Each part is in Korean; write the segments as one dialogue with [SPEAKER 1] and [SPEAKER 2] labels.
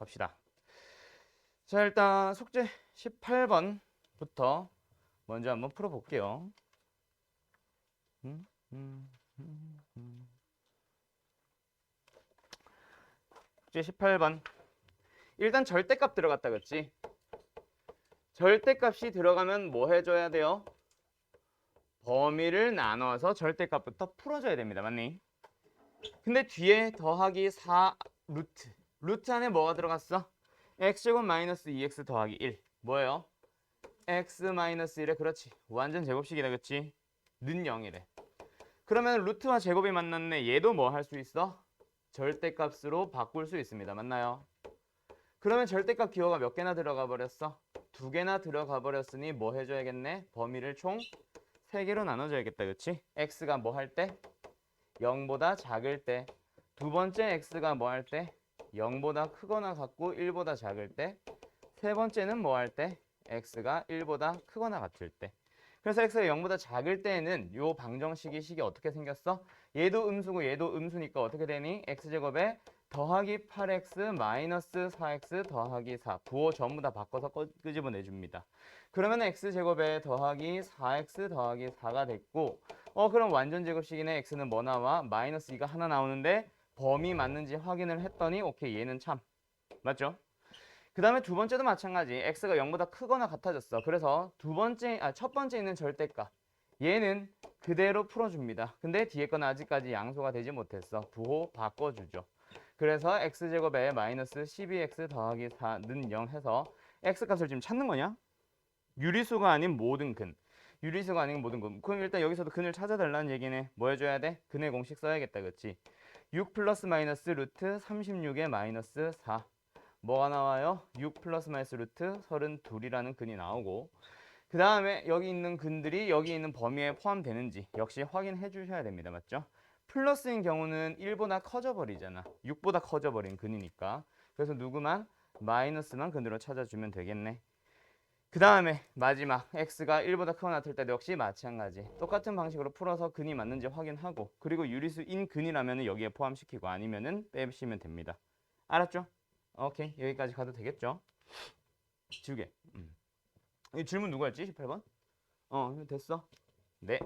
[SPEAKER 1] 갑시다. 자, 일단 숙제 18번부터 먼저 한번 풀어볼게요. 숙제 18번. 일단 절대값 들어갔다 그랬지? 절대값이 들어가면 뭐 해줘야 돼요? 범위를 나눠서 절대값부터 풀어줘야 됩니다. 맞니? 근데 뒤에 더하기 4 루트. 루트 안에 뭐가 들어갔어? x제곱 마이너스 2x 더하기 1. 뭐예요? x 마이너스 1에 그렇지. 완전 제곱식이다. 그렇지? 는 0이래. 그러면 루트와 제곱이 만났네. 얘도 뭐 할 수 있어? 절대값으로 바꿀 수 있습니다. 맞나요? 그러면 절대값 기호가 몇 개나 들어가 버렸어? 2개나 들어가 버렸으니 뭐 해줘야겠네? 범위를 총 3개로 나눠줘야겠다. 그렇지? x가 뭐 할 때? 0보다 작을 때. 두 번째 x가 뭐 할 때? 0보다 크거나 같고 1보다 작을 때. 세 번째는 뭐 할 때? x가 1보다 크거나 같을 때. 그래서 x가 0보다 작을 때에는 요 방정식이 어떻게 생겼어? 얘도 음수고 얘도 음수니까 어떻게 되니? x제곱에 더하기 8x 마이너스 4x 더하기 4. 부호 전부 다 바꿔서 끄집어내줍니다. 그러면 x제곱에 더하기 4x 더하기 4가 됐고 그럼 완전 제곱식이네. x는 뭐 나와? 마이너스 2가 하나 나오는데 범위 맞는지 확인을 했더니 오케이 얘는 참. 맞죠? 그 다음에 두 번째도 마찬가지. x가 0보다 크거나 같아졌어. 그래서 첫 번째 있는 절대값. 얘는 그대로 풀어줍니다. 근데 뒤에 건 아직까지 양수가 되지 못했어. 부호 바꿔주죠. 그래서 x제곱에 마이너스 12x 더하기 4는 0 해서 x값을 지금 찾는 거냐? 유리수가 아닌 모든 근. 유리수가 아닌 모든 근. 그럼 일단 여기서도 근을 찾아달라는 얘기네. 뭐 해줘야 돼? 근의 공식 써야겠다. 그치? 6 플러스 마이너스 루트 36에 마이너스 4. 뭐가 나와요? 6 플러스 마이너스 루트 32이라는 근이 나오고 그 다음에 여기 있는 근들이 여기 있는 범위에 포함되는지 역시 확인해 주셔야 됩니다. 맞죠? 플러스인 경우는 1보다 커져 버리잖아. 6보다 커져 버린 근이니까. 그래서 누구만? 마이너스만 근으로 찾아주면 되겠네. 그 다음에 마지막 x가 1보다 크거나 같을 때도 역시 마찬가지. 똑같은 방식으로 풀어서 근이 맞는지 확인하고 그리고 유리수인 근이라면 여기에 포함시키고 아니면은 빼시면 됩니다. 알았죠? 오케이. 여기까지 가도 되겠죠? 지우개. 이 질문 누구였지? 18번? 됐어. 네.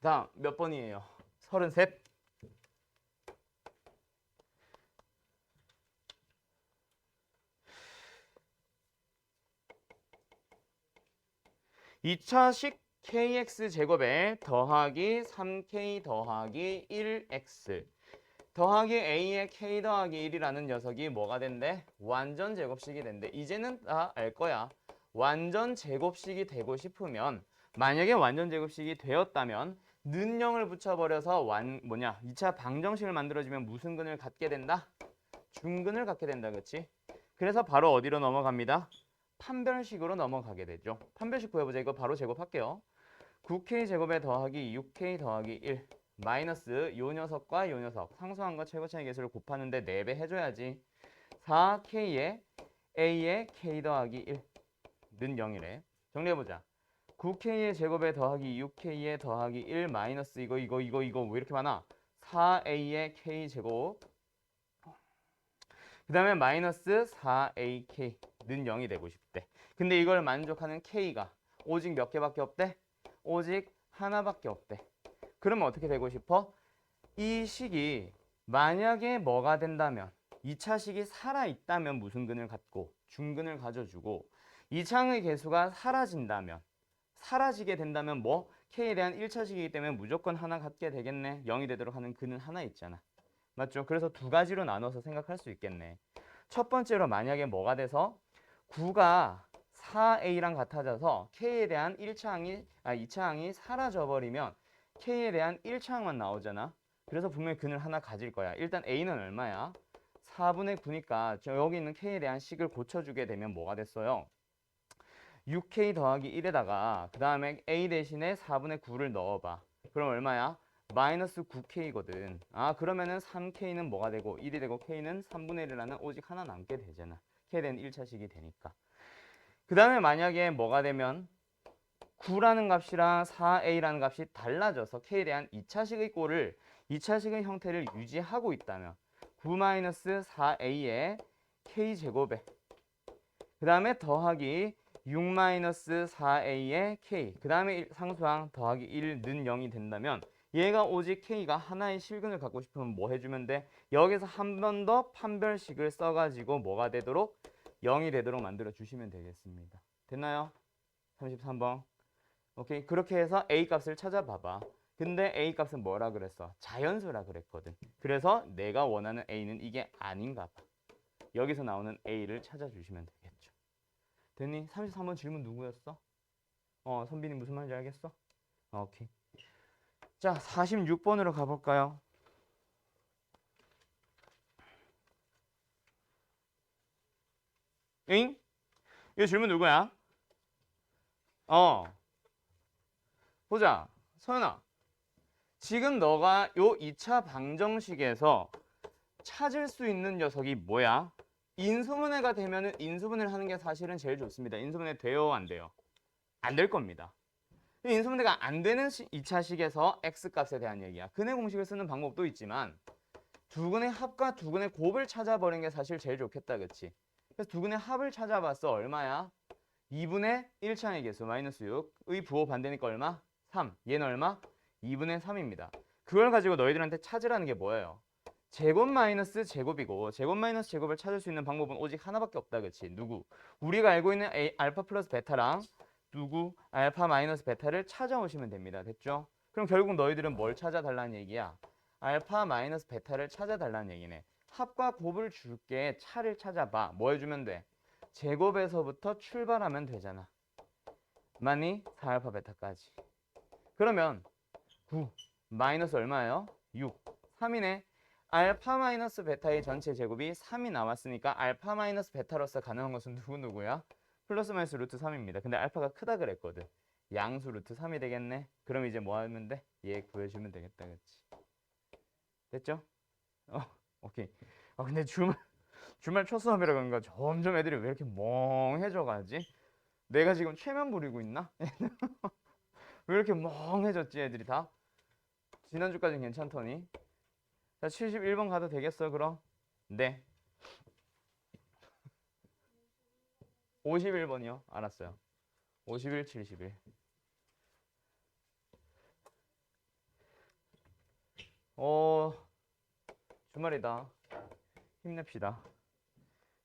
[SPEAKER 1] 다음 몇 번이에요? 33. 2차식 kx제곱에 더하기 3k 더하기 1x 더하기 a의 k 더하기 1이라는 녀석이 뭐가 된대? 완전 제곱식이 된대. 이제는 다 알 거야. 완전 제곱식이 되고 싶으면 만약에 완전 제곱식이 되었다면 는 0을 붙여버려서 2차 방정식을 만들어주면 무슨 근을 갖게 된다? 중근을 갖게 된다. 그렇지? 그래서 바로 어디로 넘어갑니다? 판별식으로 넘어가게 되죠. 판별식 구해보자. 이거 바로 제곱할게요. 9k 제곱에 더하기 6k 더하기 1 마이너스 요 녀석과 요 녀석 상수항과 최고차의 개수를 곱하는데 4배 해줘야지. 4k에 a의 k 더하기 1는 0이래. 정리해보자. 9k의 제곱에 더하기 6k의 더하기 1 마이너스 이거 왜 이렇게 많아? 4a의 k 제곱 그 다음에 마이너스 4ak는 0이 되고 싶대. 근데 이걸 만족하는 k가 오직 몇 개밖에 없대? 오직 하나밖에 없대. 그러면 어떻게 되고 싶어? 이 식이 만약에 뭐가 된다면 2차 식이 살아있다면 무슨 근을 갖고 중근을 가져주고 2차의 개수가 사라지게 된다면 뭐? k에 대한 1차 식이기 때문에 무조건 하나 갖게 되겠네. 0이 되도록 하는 근은 하나 있잖아. 맞죠? 그래서 두 가지로 나눠서 생각할 수 있겠네. 첫 번째로 만약에 뭐가 돼서 9가 4a랑 같아져서 k에 대한 2차항이 사라져버리면 k에 대한 1차항만 나오잖아. 그래서 분명히 근을 하나 가질 거야. 일단 a는 얼마야? 4분의 9니까 여기 있는 k에 대한 식을 고쳐주게 되면 뭐가 됐어요? 6k 더하기 1에다가 그 다음에 a 대신에 4분의 9를 넣어봐. 그럼 얼마야? 마이너스 9k거든. 그러면은 3k는 뭐가 되고 1이 되고 k는 3분의 1이라는 오직 하나 남게 되잖아. k에 대한 1차식이 되니까. 그 다음에 만약에 뭐가 되면 9라는 값이랑 4a라는 값이 달라져서 k에 대한 2차식의 형태를 유지하고 있다면 9-4a에 K제곱에 그 다음에 더하기 6-4A의 K 그 다음에 상수항 더하기 1는 0이 된다면 얘가 오직 K가 하나의 실근을 갖고 싶으면 뭐 해주면 돼? 여기서 한 번 더 판별식을 써가지고 뭐가 되도록 0이 되도록 만들어 주시면 되겠습니다. 됐나요? 33번. 오케이. 그렇게 해서 A 값을 찾아봐봐. 근데 A 값은 뭐라 그랬어? 자연수라 그랬거든. 그래서 내가 원하는 A는 이게 아닌가 봐. 여기서 나오는 A를 찾아주시면 되겠죠. 됐니? 33번 질문 누구였어? 선빈이 무슨 말인지 알겠어? 오케이. 자, 46번으로 가볼까요? 응? 이 질문 누구야? 보자. 서연아. 지금 너가 요 2차 방정식에서 찾을 수 있는 녀석이 뭐야? 인수분해가 되면은 인수분해를 하는 게 사실은 제일 좋습니다. 인수분해 돼요, 안 돼요? 안 될 겁니다. 인수분해가 안 되는 2차 식에서 x값에 대한 얘기야. 근해 공식을 쓰는 방법도 있지만 두근의 합과 두근의 곱을 찾아버리는 게 사실 제일 좋겠다, 그치? 그래서 두근의 합을 찾아봤어. 얼마야? 2분의 1차의 개수 마이너스 6의 부호 반대니까 얼마? 3. 얘는 얼마? 2분의 3입니다. 그걸 가지고 너희들한테 찾으라는 게 뭐예요? 제곱 마이너스 제곱이고 제곱 마이너스 제곱을 찾을 수 있는 방법은 오직 하나밖에 없다, 그치? 누구? 우리가 알고 있는 알파 플러스 베타랑 누구? 알파 마이너스 베타를 찾아오시면 됩니다. 됐죠? 그럼 결국 너희들은 뭘 찾아달라는 얘기야? 알파 마이너스 베타를 찾아달라는 얘기네. 합과 곱을 줄게. 차를 찾아봐. 뭐 해주면 돼? 제곱에서부터 출발하면 되잖아. 많이 4알파 베타까지. 그러면 9 마이너스 얼마예요? 6. 3이네. 알파 마이너스 베타의 전체 제곱이 3이 나왔으니까 알파 마이너스 베타로서 가능한 것은 누구야? 플러스 마이너스 루트 3입니다. 근데 알파가 크다 그랬거든. 양수 루트 3이 되겠네. 그럼 이제 뭐 하면 돼? 얘 구해주면 되겠다, 그치? 됐죠? 오케이. 근데 주말 첫 수업이라 그런가 점점 애들이 왜 이렇게 멍해져가지? 내가 지금 최면 부리고 있나? 왜 이렇게 멍해졌지 애들이 다? 지난주까지는 괜찮더니. 자, 71번 가도 되겠어 그럼? 네. 51번이요? 알았어요. 51, 71. 주말이다. 힘냅시다.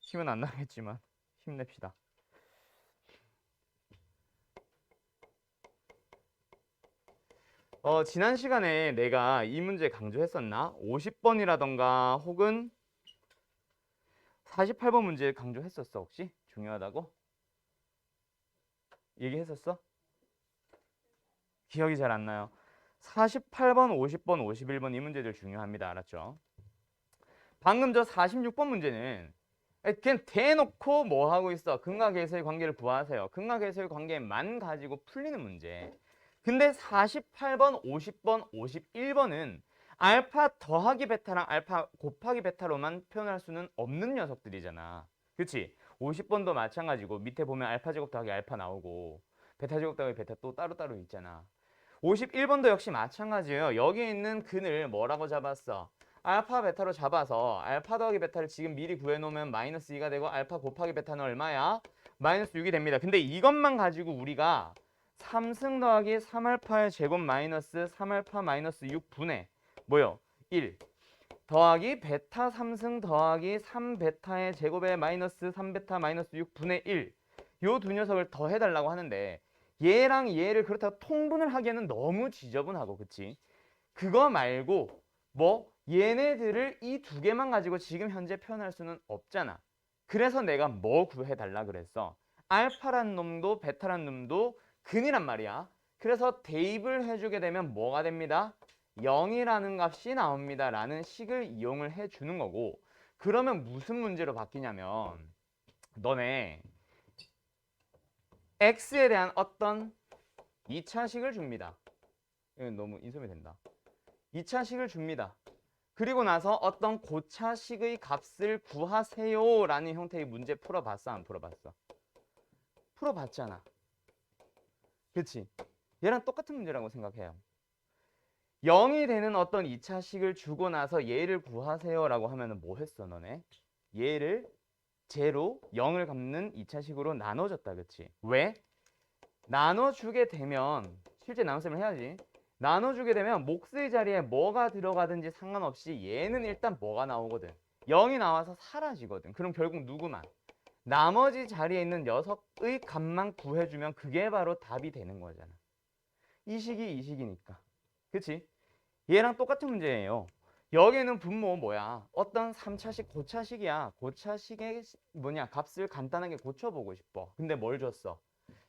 [SPEAKER 1] 힘은 안 나겠지만 힘냅시다. 지난 시간에 내가 이 문제 강조했었나? 50번이라던가 혹은 48번 문제 강조했었어 혹시? 중요하다고? 얘기했었어? 기억이 잘 안 나요. 48번, 50번, 51번 이 문제들 중요합니다. 알았죠? 방금 저 46번 문제는 그냥 대놓고 뭐 하고 있어? 근과 계수의 관계를 구하세요. 근과 계수의 관계만 가지고 풀리는 문제. 근데 48번, 50번, 51번은 알파 더하기 베타랑 알파 곱하기 베타로만 표현할 수는 없는 녀석들이잖아. 그치? 50번도 마찬가지고 밑에 보면 알파 제곱 더하기 알파 나오고 베타 제곱 더하기 베타 또 따로따로 있잖아. 51번도 역시 마찬가지예요. 여기 있는 근을 뭐라고 잡았어? 알파 베타로 잡아서 알파 더하기 베타를 지금 미리 구해놓으면 마이너스 2가 되고 알파 곱하기 베타는 얼마야? 마이너스 6이 됩니다. 근데 이것만 가지고 우리가 3승 더하기 3알파의 제곱 마이너스 3알파 마이너스 6분의 뭐요? 1 더하기 베타 3승 더하기 3베타의 제곱의 마이너스 3베타 마이너스 6분의 1 요 두 녀석을 더해달라고 하는데 얘랑 얘를 그렇다고 통분을 하기에는 너무 지저분하고 그치? 그거 말고 뭐 얘네들을 이 두 개만 가지고 지금 현재 표현할 수는 없잖아. 그래서 내가 뭐 구해달라 그랬어? 알파란 놈도 베타란 놈도 근이란 말이야. 그래서 대입을 해주게 되면 뭐가 됩니다? 0이라는 값이 나옵니다 라는 식을 이용을 해주는 거고 그러면 무슨 문제로 바뀌냐면 너네 x에 대한 어떤 2차식을 줍니다. 이건 너무 인수이 된다. 2차식을 줍니다. 그리고 나서 어떤 고차식의 값을 구하세요 라는 형태의 문제 풀어봤어 안 풀어봤어? 풀어봤잖아. 그치? 얘랑 똑같은 문제라고 생각해요. 0이 되는 어떤 2차식을 주고 나서 얘를 구하세요 라고 하면 뭐 했어 너네? 얘를 제로 0을 갚는 2차식으로 나눠졌다. 그치? 왜? 나눠주게 되면 실제 나눗셈을 해야지. 나눠주게 되면 몫의 자리에 뭐가 들어가든지 상관없이 얘는 일단 뭐가 나오거든. 0이 나와서 사라지거든. 그럼 결국 누구만? 나머지 자리에 있는 녀석의 값만 구해주면 그게 바로 답이 되는 거잖아. 이 식이 이 식이니까. 그치? 얘랑 똑같은 문제예요. 여기는 분모 뭐야? 어떤 3차식 고차식이야. 고차식의 값을 간단하게 고쳐보고 싶어. 근데 뭘 줬어?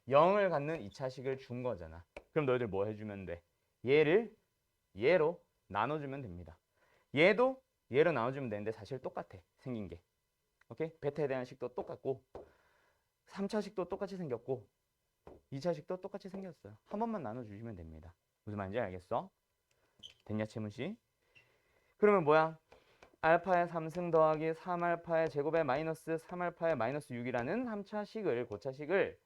[SPEAKER 1] 0을 갖는 2차식을 준 거잖아. 그럼 너희들 뭐 해주면 돼? 얘를 얘로 나눠주면 됩니다. 얘도 얘로 나눠주면 되는데 사실 똑같아. 생긴 게. 오케이? 베타에 대한 식도 똑같고 3차식도 똑같이 생겼고 2차식도 똑같이 생겼어요. 한 번만 나눠주시면 됩니다. 무슨 말인지 알겠어? 됐냐 채문씨? 그러면 뭐야? 알파의 3승 더하기 3알파의 제곱에 마이너스 3알파의 마이너스 6이라는 3차식을 고차식을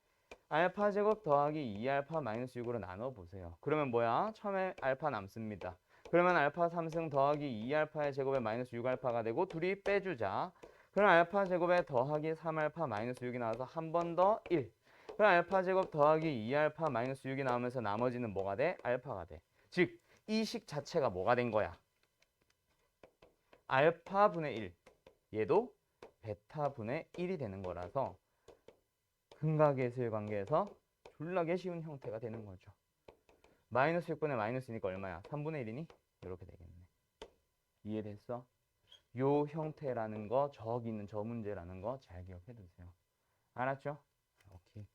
[SPEAKER 1] 알파 제곱 더하기 2알파 마이너스 6으로 나눠보세요. 그러면 뭐야? 처음에 알파 남습니다. 그러면 알파 3승 더하기 2알파의 제곱에 마이너스 6알파가 되고 둘이 빼주자. 그럼 알파 제곱에 더하기 3알파 마이너스 6이 나와서 한 번 더 1. 그럼 알파 제곱 더하기 2알파 마이너스 6이 나오면서 나머지는 뭐가 돼? 알파가 돼. 즉, 이 식 자체가 뭐가 된 거야? 알파분의 1. 얘도 베타분의 1이 되는 거라서 근각예수의 관계에서 졸라게 쉬운 형태가 되는 거죠. 마이너스 6분의 마이너스니까 얼마야? 3분의 1이니? 이렇게 되겠네. 이해됐어? 요 형태라는 거, 저기 있는 저 문제라는 거 잘 기억해 두세요. 알았죠? 오케이.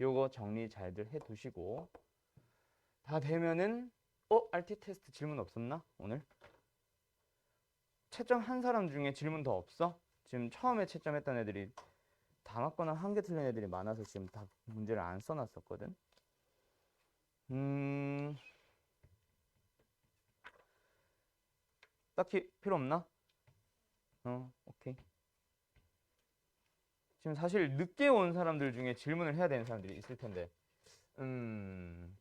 [SPEAKER 1] 요거 정리 잘들 해 두시고 다 되면은 RT 테스트 질문 없었나? 오늘? 채점 한 사람 중에 질문 더 없어? 지금 처음에 채점했던 애들이 다 맞거나 한 개 틀린 애들이 많아서 지금 다 문제를 안 써놨었거든. 딱히 필요 없나? 오케이. 지금 사실 늦게 온 사람들 중에 질문을 해야 되는 사람들이 있을 텐데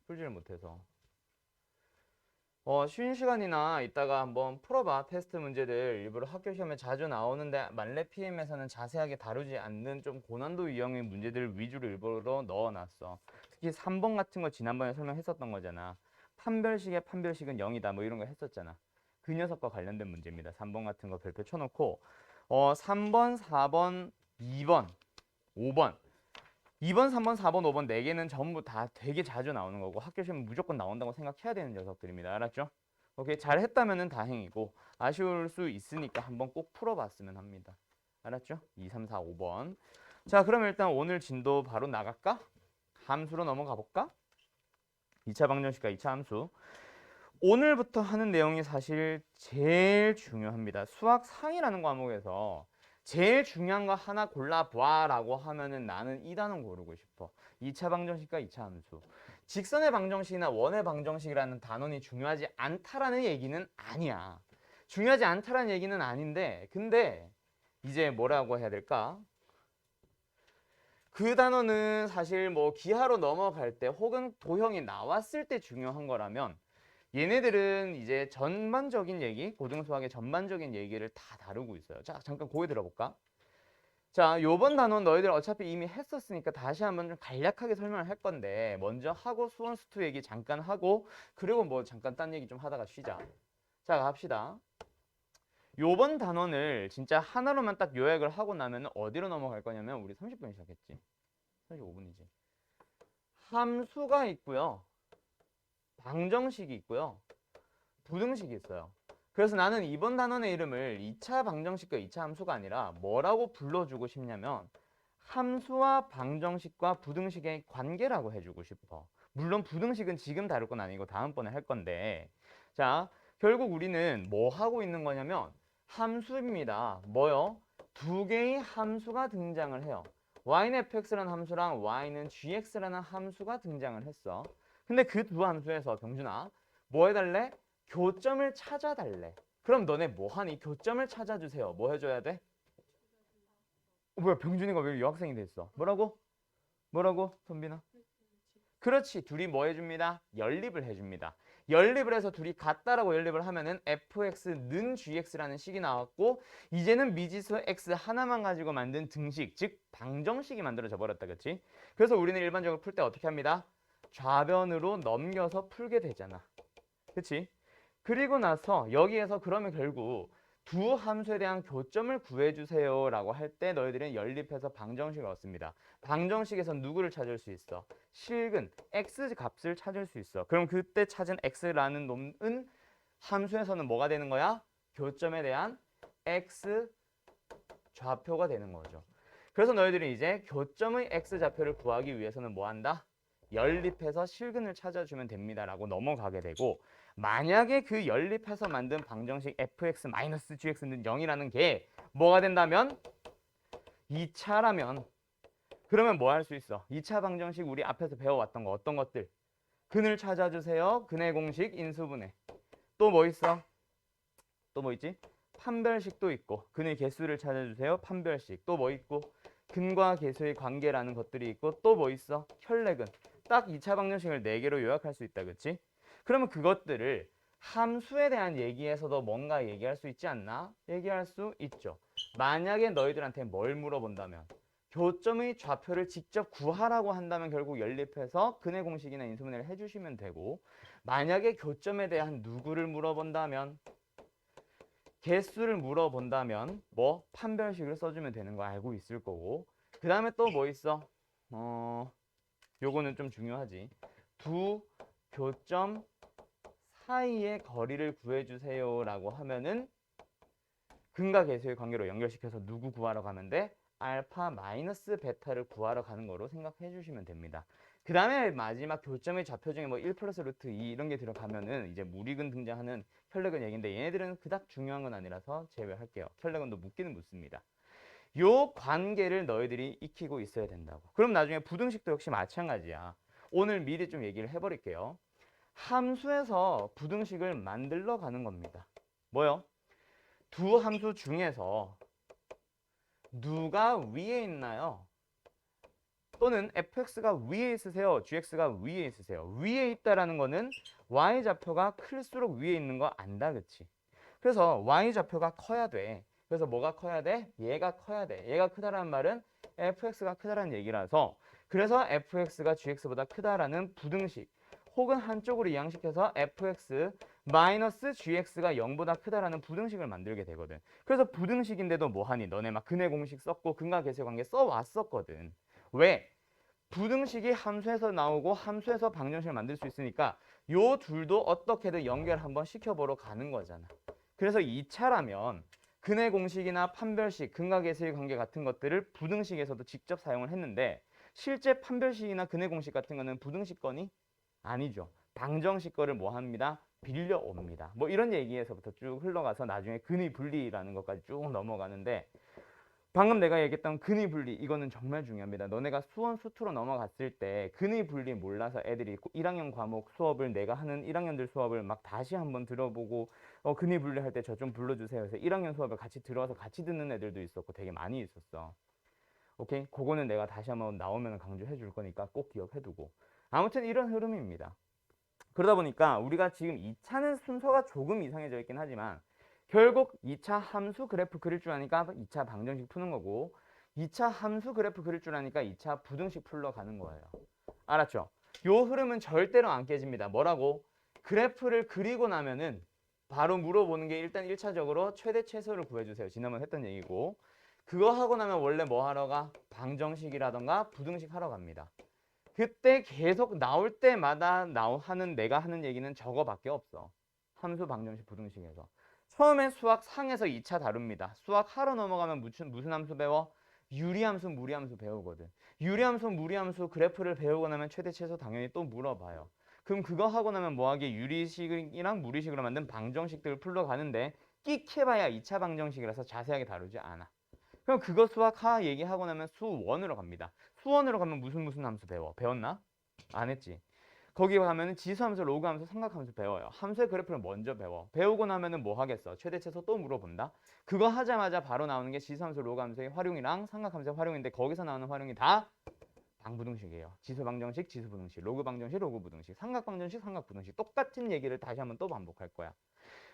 [SPEAKER 1] 풀지를 못해서 쉬는 시간이나 이따가 한번 풀어봐. 테스트 문제들 일부러 학교 시험에 자주 나오는데 만렙 PM에서는 자세하게 다루지 않는 좀 고난도 유형의 문제들 위주로 일부러 넣어놨어. 특히 3번 같은 거 지난번에 설명했었던 거잖아. 판별식의 판별식은 0이다 뭐 이런 거 했었잖아. 그 녀석과 관련된 문제입니다. 3번 같은 거 별표 쳐놓고 3번, 4번, 2번, 5번 2번, 3번, 4번, 5번 4개는 전부 다 되게 자주 나오는 거고 학교 시험에 무조건 나온다고 생각해야 되는 녀석들입니다. 알았죠? 오케이, 잘했다면 다행이고 아쉬울 수 있으니까 한번 꼭 풀어봤으면 합니다. 알았죠? 2, 3, 4, 5번. 자, 그럼 일단 오늘 진도 바로 나갈까? 함수로 넘어가 볼까? 2차 방정식과 2차 함수. 오늘부터 하는 내용이 사실 제일 중요합니다. 수학 상이라는 과목에서 제일 중요한 거 하나 골라봐 라고 하면은 나는 이 단원 고르고 싶어. 2차 방정식과 2차 함수. 직선의 방정식이나 원의 방정식이라는 단원이 중요하지 않다라는 얘기는 아니야. 중요하지 않다라는 얘기는 아닌데 근데 이제 뭐라고 해야 될까? 그 단원은 사실 뭐 기하로 넘어갈 때 혹은 도형이 나왔을 때 중요한 거라면 얘네들은 이제 전반적인 얘기, 고등수학의 전반적인 얘기를 다 다루고 있어요. 자, 잠깐 고개 들어볼까? 자, 요번 단원 너희들 어차피 이미 했었으니까 다시 한번 좀 간략하게 설명을 할 건데 먼저 하고 수원수투 얘기 잠깐 하고 그리고 뭐 잠깐 딴 얘기 좀 하다가 쉬자. 자, 갑시다. 요번 단원을 진짜 하나로만 딱 요약을 하고 나면 어디로 넘어갈 거냐면 우리 30분 시작했지. 35분이지. 함수가 있고요. 방정식이 있고요. 부등식이 있어요. 그래서 나는 이번 단원의 이름을 2차 방정식과 2차 함수가 아니라 뭐라고 불러주고 싶냐면 함수와 방정식과 부등식의 관계라고 해주고 싶어. 물론 부등식은 지금 다룰 건 아니고 다음번에 할 건데 자, 결국 우리는 뭐 하고 있는 거냐면 함수입니다. 뭐요? 두 개의 함수가 등장을 해요. y는 fx라는 함수랑 y는 gx라는 함수가 등장을 했어. 근데 그 두 함수에서 병준아 뭐 해달래? 교점을 찾아달래. 그럼 너네 뭐하니? 교점을 찾아주세요. 뭐 해줘야 돼? 뭐야 병준이가 왜 여학생이 됐어? 뭐라고? 뭐라고 선빈아? 그렇지, 둘이 뭐 해줍니다? 연립을 해줍니다. 연립을 해서 둘이 같다라고 연립을 하면은 fx는 gx라는 식이 나왔고 이제는 미지수 x 하나만 가지고 만든 등식, 즉 방정식이 만들어져 버렸다. 그렇지? 그래서 우리는 일반적으로 풀 때 어떻게 합니다? 좌변으로 넘겨서 풀게 되잖아. 그렇지? 그리고 나서 여기에서 그러면 결국 두 함수에 대한 교점을 구해주세요 라고 할 때 너희들은 연립해서 방정식을 얻습니다. 방정식에서 누구를 찾을 수 있어? 실근 x 값을 찾을 수 있어. 그럼 그때 찾은 x라는 놈은 함수에서는 뭐가 되는 거야? 교점에 대한 x 좌표가 되는 거죠. 그래서 너희들이 이제 교점의 x 좌표를 구하기 위해서는 뭐 한다? 연립해서 실근을 찾아주면 됩니다 라고 넘어가게 되고, 만약에 그 연립해서 만든 방정식 fx-gx는 0이라는 게 뭐가 된다면 2차라면 그러면 뭐 할 수 있어? 2차 방정식 우리 앞에서 배워왔던 거 어떤 것들? 근을 찾아주세요. 근의 공식 인수분해. 또 뭐 있어? 또 뭐 있지? 판별식도 있고 근의 개수를 찾아주세요. 판별식. 또 뭐 있고? 근과 개수의 관계라는 것들이 있고 또 뭐 있어? 혈례근. 딱 2차 방정식을 4개로 요약할 수 있다. 그치? 그러면 그것들을 함수에 대한 얘기에서도 뭔가 얘기할 수 있지 않나? 얘기할 수 있죠. 만약에 너희들한테 뭘 물어본다면 교점의 좌표를 직접 구하라고 한다면 결국 연립해서 근의 공식이나 인수분해를 해주시면 되고, 만약에 교점에 대한 누구를 물어본다면 개수를 물어본다면 뭐 판별식을 써주면 되는 거 알고 있을 거고, 그 다음에 또 뭐 있어? 요거는 좀 중요하지. 두 교점 사이의 거리를 구해주세요 라고 하면은 근과 계수의 관계로 연결시켜서 누구 구하러 가면 돼? 알파 마이너스 베타를 구하러 가는 거로 생각해 주시면 됩니다. 그 다음에 마지막 교점의 좌표 중에 뭐 1 플러스 루트 2 이런 게 들어가면은 이제 무리근 등장하는 혈례근 얘기인데 얘네들은 그닥 중요한 건 아니라서 제외할게요. 혈례근도 묻기는 묻습니다. 요 관계를 너희들이 익히고 있어야 된다고. 그럼 나중에 부등식도 역시 마찬가지야. 오늘 미리 좀 얘기를 해버릴게요. 함수에서 부등식을 만들러 가는 겁니다. 뭐요? 두 함수 중에서 누가 위에 있나요? 또는 fx가 위에 있으세요? gx가 위에 있으세요? 위에 있다라는 거는 y좌표가 클수록 위에 있는 거 안다, 그치? 그래서 y좌표가 커야 돼. 그래서 뭐가 커야 돼? 얘가 커야 돼. 얘가 크다라는 말은 fx가 크다라는 얘기라서, 그래서 fx가 gx보다 크다라는 부등식 혹은 한쪽으로 이항시켜서 fx 마이너스 gx가 0보다 크다라는 부등식을 만들게 되거든. 그래서 부등식인데도 뭐하니? 너네 막 근의 공식 썼고 근과 계수의 관계 써왔었거든. 왜? 부등식이 함수에서 나오고 함수에서 방정식을 만들 수 있으니까 요 둘도 어떻게든 연결 한번 시켜보러 가는 거잖아. 그래서 2차라면 근의 공식이나 판별식, 근과 계수의 관계 같은 것들을 부등식에서도 직접 사용을 했는데, 실제 판별식이나 근의 공식 같은 거는 부등식권이 아니죠. 방정식 거를 뭐 합니다? 빌려옵니다. 뭐 이런 얘기에서부터 쭉 흘러가서 나중에 근의 분리라는 것까지 쭉 넘어가는데, 방금 내가 얘기했던 근의 분리 이거는 정말 중요합니다. 너네가 수원 수투로 넘어갔을 때 근의 분리 몰라서 애들이 1학년 과목 수업을 내가 하는 1학년들 수업을 막 다시 한번 들어보고 근의 분리 할 때 저 좀 불러주세요. 그래서 1학년 수업을 같이 들어와서 같이 듣는 애들도 있었고 되게 많이 있었어. 오케이? 그거는 내가 다시 한번 나오면 강조해 줄 거니까 꼭 기억해 두고. 아무튼 이런 흐름입니다. 그러다 보니까 우리가 지금 2차는 순서가 조금 이상해져 있긴 하지만 결국 2차 함수 그래프 그릴 줄 아니까 2차 방정식 푸는 거고, 2차 함수 그래프 그릴 줄 아니까 2차 부등식 풀러 가는 거예요. 알았죠? 요 흐름은 절대로 안 깨집니다. 뭐라고? 그래프를 그리고 나면은 바로 물어보는 게 일단 1차적으로 최대 최소를 구해주세요. 지난번에 했던 얘기고, 그거 하고 나면 원래 뭐 하러 가? 방정식이라던가 부등식 하러 갑니다. 그때 계속 나올 때마다 하는 내가 하는 얘기는 저거밖에 없어. 함수 방정식 부등식에서. 처음에 수학 상에서 2차 다룹니다. 수학 하러 넘어가면 무슨 함수 배워? 유리함수, 무리함수 배우거든. 유리함수, 무리함수 그래프를 배우고 나면 최대 최소 당연히 또 물어봐요. 그럼 그거 하고 나면 뭐하게 유리식이랑 무리식으로 만든 방정식들을 풀러 가는데 끽해봐야 2차 방정식이라서 자세하게 다루지 않아. 그럼 그거 수학 하 얘기하고 나면 수원으로 갑니다. 수원으로 가면 무슨 함수 배워? 배웠나? 안 했지. 거기 가면은 지수함수, 로그함수, 삼각함수 배워요. 함수의 그래프를 먼저 배워. 배우고 나면은 뭐 하겠어? 최대 최소 또 물어본다. 그거 하자마자 바로 나오는 게 지수함수, 로그함수의 활용이랑 삼각함수의 활용인데 거기서 나오는 활용이 다 방부등식이에요. 지수 방정식, 지수 부등식, 로그 방정식, 로그 부등식, 삼각 방정식, 삼각 부등식. 똑같은 얘기를 다시 한번 또 반복할 거야.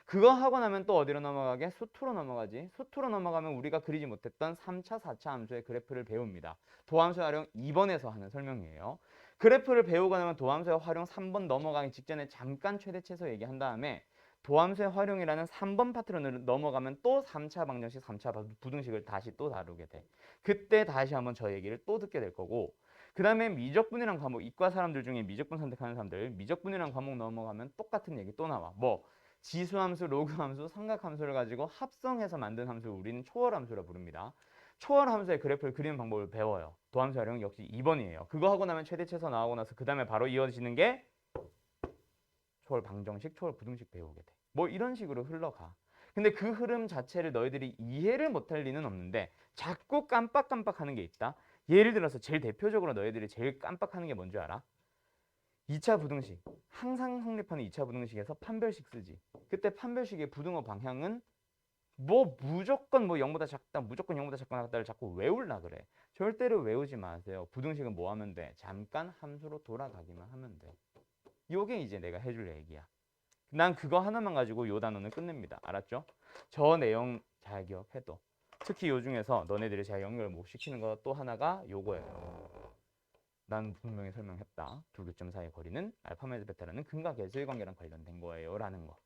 [SPEAKER 1] 그거 하고 나면 또 어디로 넘어가게? 수투로 넘어가지. 수투로 넘어가면 우리가 그리지 못했던 3차, 4차 함수의 그래프를 배웁니다. 도함수 활용 2번에서 하는 설명이에요. 그래프를 배우고 나면 도함수의 활용 3번 넘어가기 직전에 잠깐 최대 최소 얘기한 다음에 도함수의 활용이라는 3번 파트로 넘어가면 또 3차 방정식, 3차 부등식을 다시 또 다루게 돼. 그때 다시 한번 저 얘기를 또 듣게 될 거고, 그 다음에 미적분이란 과목, 이과 사람들 중에 미적분 선택하는 사람들, 미적분이란 과목 넘어가면 똑같은 얘기 또 나와. 뭐 지수함수, 로그함수, 삼각함수를 가지고 합성해서 만든 함수를 우리는 초월함수라 부릅니다. 초월함수의 그래프를 그리는 방법을 배워요. 도함수 활용 역시 2번이에요. 그거 하고 나면 최대 최소 나오고 나서 그 다음에 바로 이어지는 게 초월 방정식, 초월 부등식 배우게 돼. 뭐 이런 식으로 흘러가. 근데 그 흐름 자체를 너희들이 이해를 못할 리는 없는데 자꾸 깜빡깜빡하는 게 있다. 예를 들어서 제일 대표적으로 너희들이 제일 깜빡하는 게 뭔지 알아? 2차 부등식. 항상 성립하는 2차 부등식에서 판별식 쓰지. 그때 판별식의 부등호 방향은 뭐 무조건 뭐 0보다 작다, 무조건 0보다 작다를 자꾸 외우려 그래. 절대로 외우지 마세요. 부등식은 뭐 하면 돼? 잠깐 함수로 돌아가기만 하면 돼. 요게 이제 내가 해줄 얘기야. 난 그거 하나만 가지고 요 단원을 끝냅니다. 알았죠? 저 내용 잘 기억해둬. 특히 요 중에서 너네들이 잘 연결 못 시키는 거 또 하나가 요거예요. 난 분명히 설명했다. 두 교점 사이의 거리는 알파 마이너스 베타라는 근과 계수의 관계랑 관련된 거예요. 라는 거.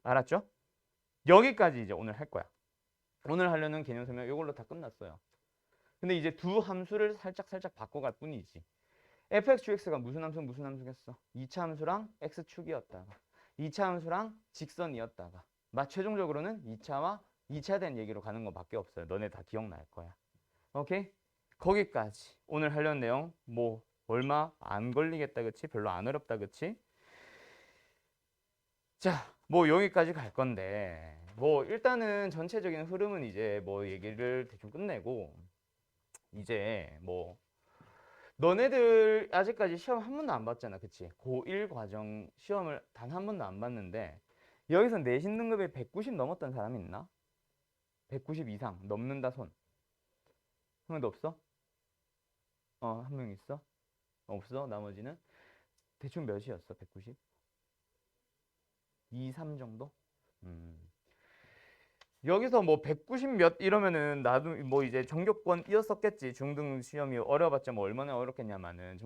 [SPEAKER 1] 알았죠? 여기까지 이제 오늘 할 거야. 오늘 하려는 개념 설명 이걸로 다 끝났어요. 근데 이제 두 함수를 살짝 바꿔갈 뿐이지. fx, qx가 무슨 함수 무슨 함수겠어? 2차 함수랑 x축이었다가 2차 함수랑 직선이었다가 최종적으로는 2차와 2차 된 얘기로 가는 것밖에 없어요. 너네 다 기억날 거야. 오케이? 거기까지 오늘 하려는 내용 뭐 얼마 안 걸리겠다 그치? 별로 안 어렵다 그치? 자, 뭐 여기까지 갈 건데 뭐 일단은 전체적인 흐름은 이제 뭐 얘기를 대충 끝내고 이제 뭐 너네들 아직까지 시험 한 번도 안 봤잖아 그치? 고1 과정 시험을 단 한 번도 안 봤는데 여기서 내신 등급이 190 넘었던 사람 있나? 190 이상 넘는다 손. 한 명도 없어? 한 명 있어? 없어? 나머지는? 대충 몇이었어? 190? 2, 3 정도? 여기서 뭐 190 몇 이러면은 나도 뭐 이제 전교권이었었겠지. 중등 시험이 어려봤자 뭐 얼마나 어렵겠냐마는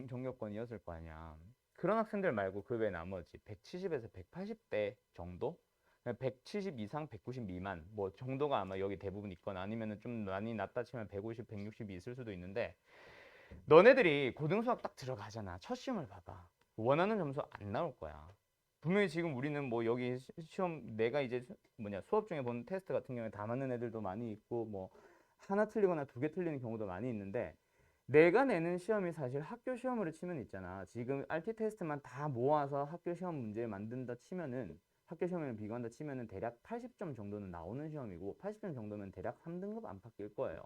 [SPEAKER 1] 전교권이었을 거 아니야. 그런 학생들 말고 그 외 나머지 170에서 180대 정도? 170 이상, 190 미만 뭐 정도가 아마 여기 대부분 있거나 아니면은 좀 많이 낮다 치면 150, 160이 있을 수도 있는데 너네들이 고등수학 딱 들어가잖아. 첫 시험을 봐봐. 원하는 점수 안 나올 거야. 분명히 지금 우리는 뭐 여기 시험 내가 이제 수업 중에 본 테스트 같은 경우에 다 맞는 애들도 많이 있고 뭐 하나 틀리거나 두 개 틀리는 경우도 많이 있는데 내가 내는 시험이 사실 학교 시험으로 치면 있잖아. 지금 RT 테스트만 다 모아서 학교 시험 문제 만든다 치면은 학교 시험이랑 비교한다 치면은 대략 80점 정도는 나오는 시험이고 80점 정도면 대략 3등급 안팎일 거예요.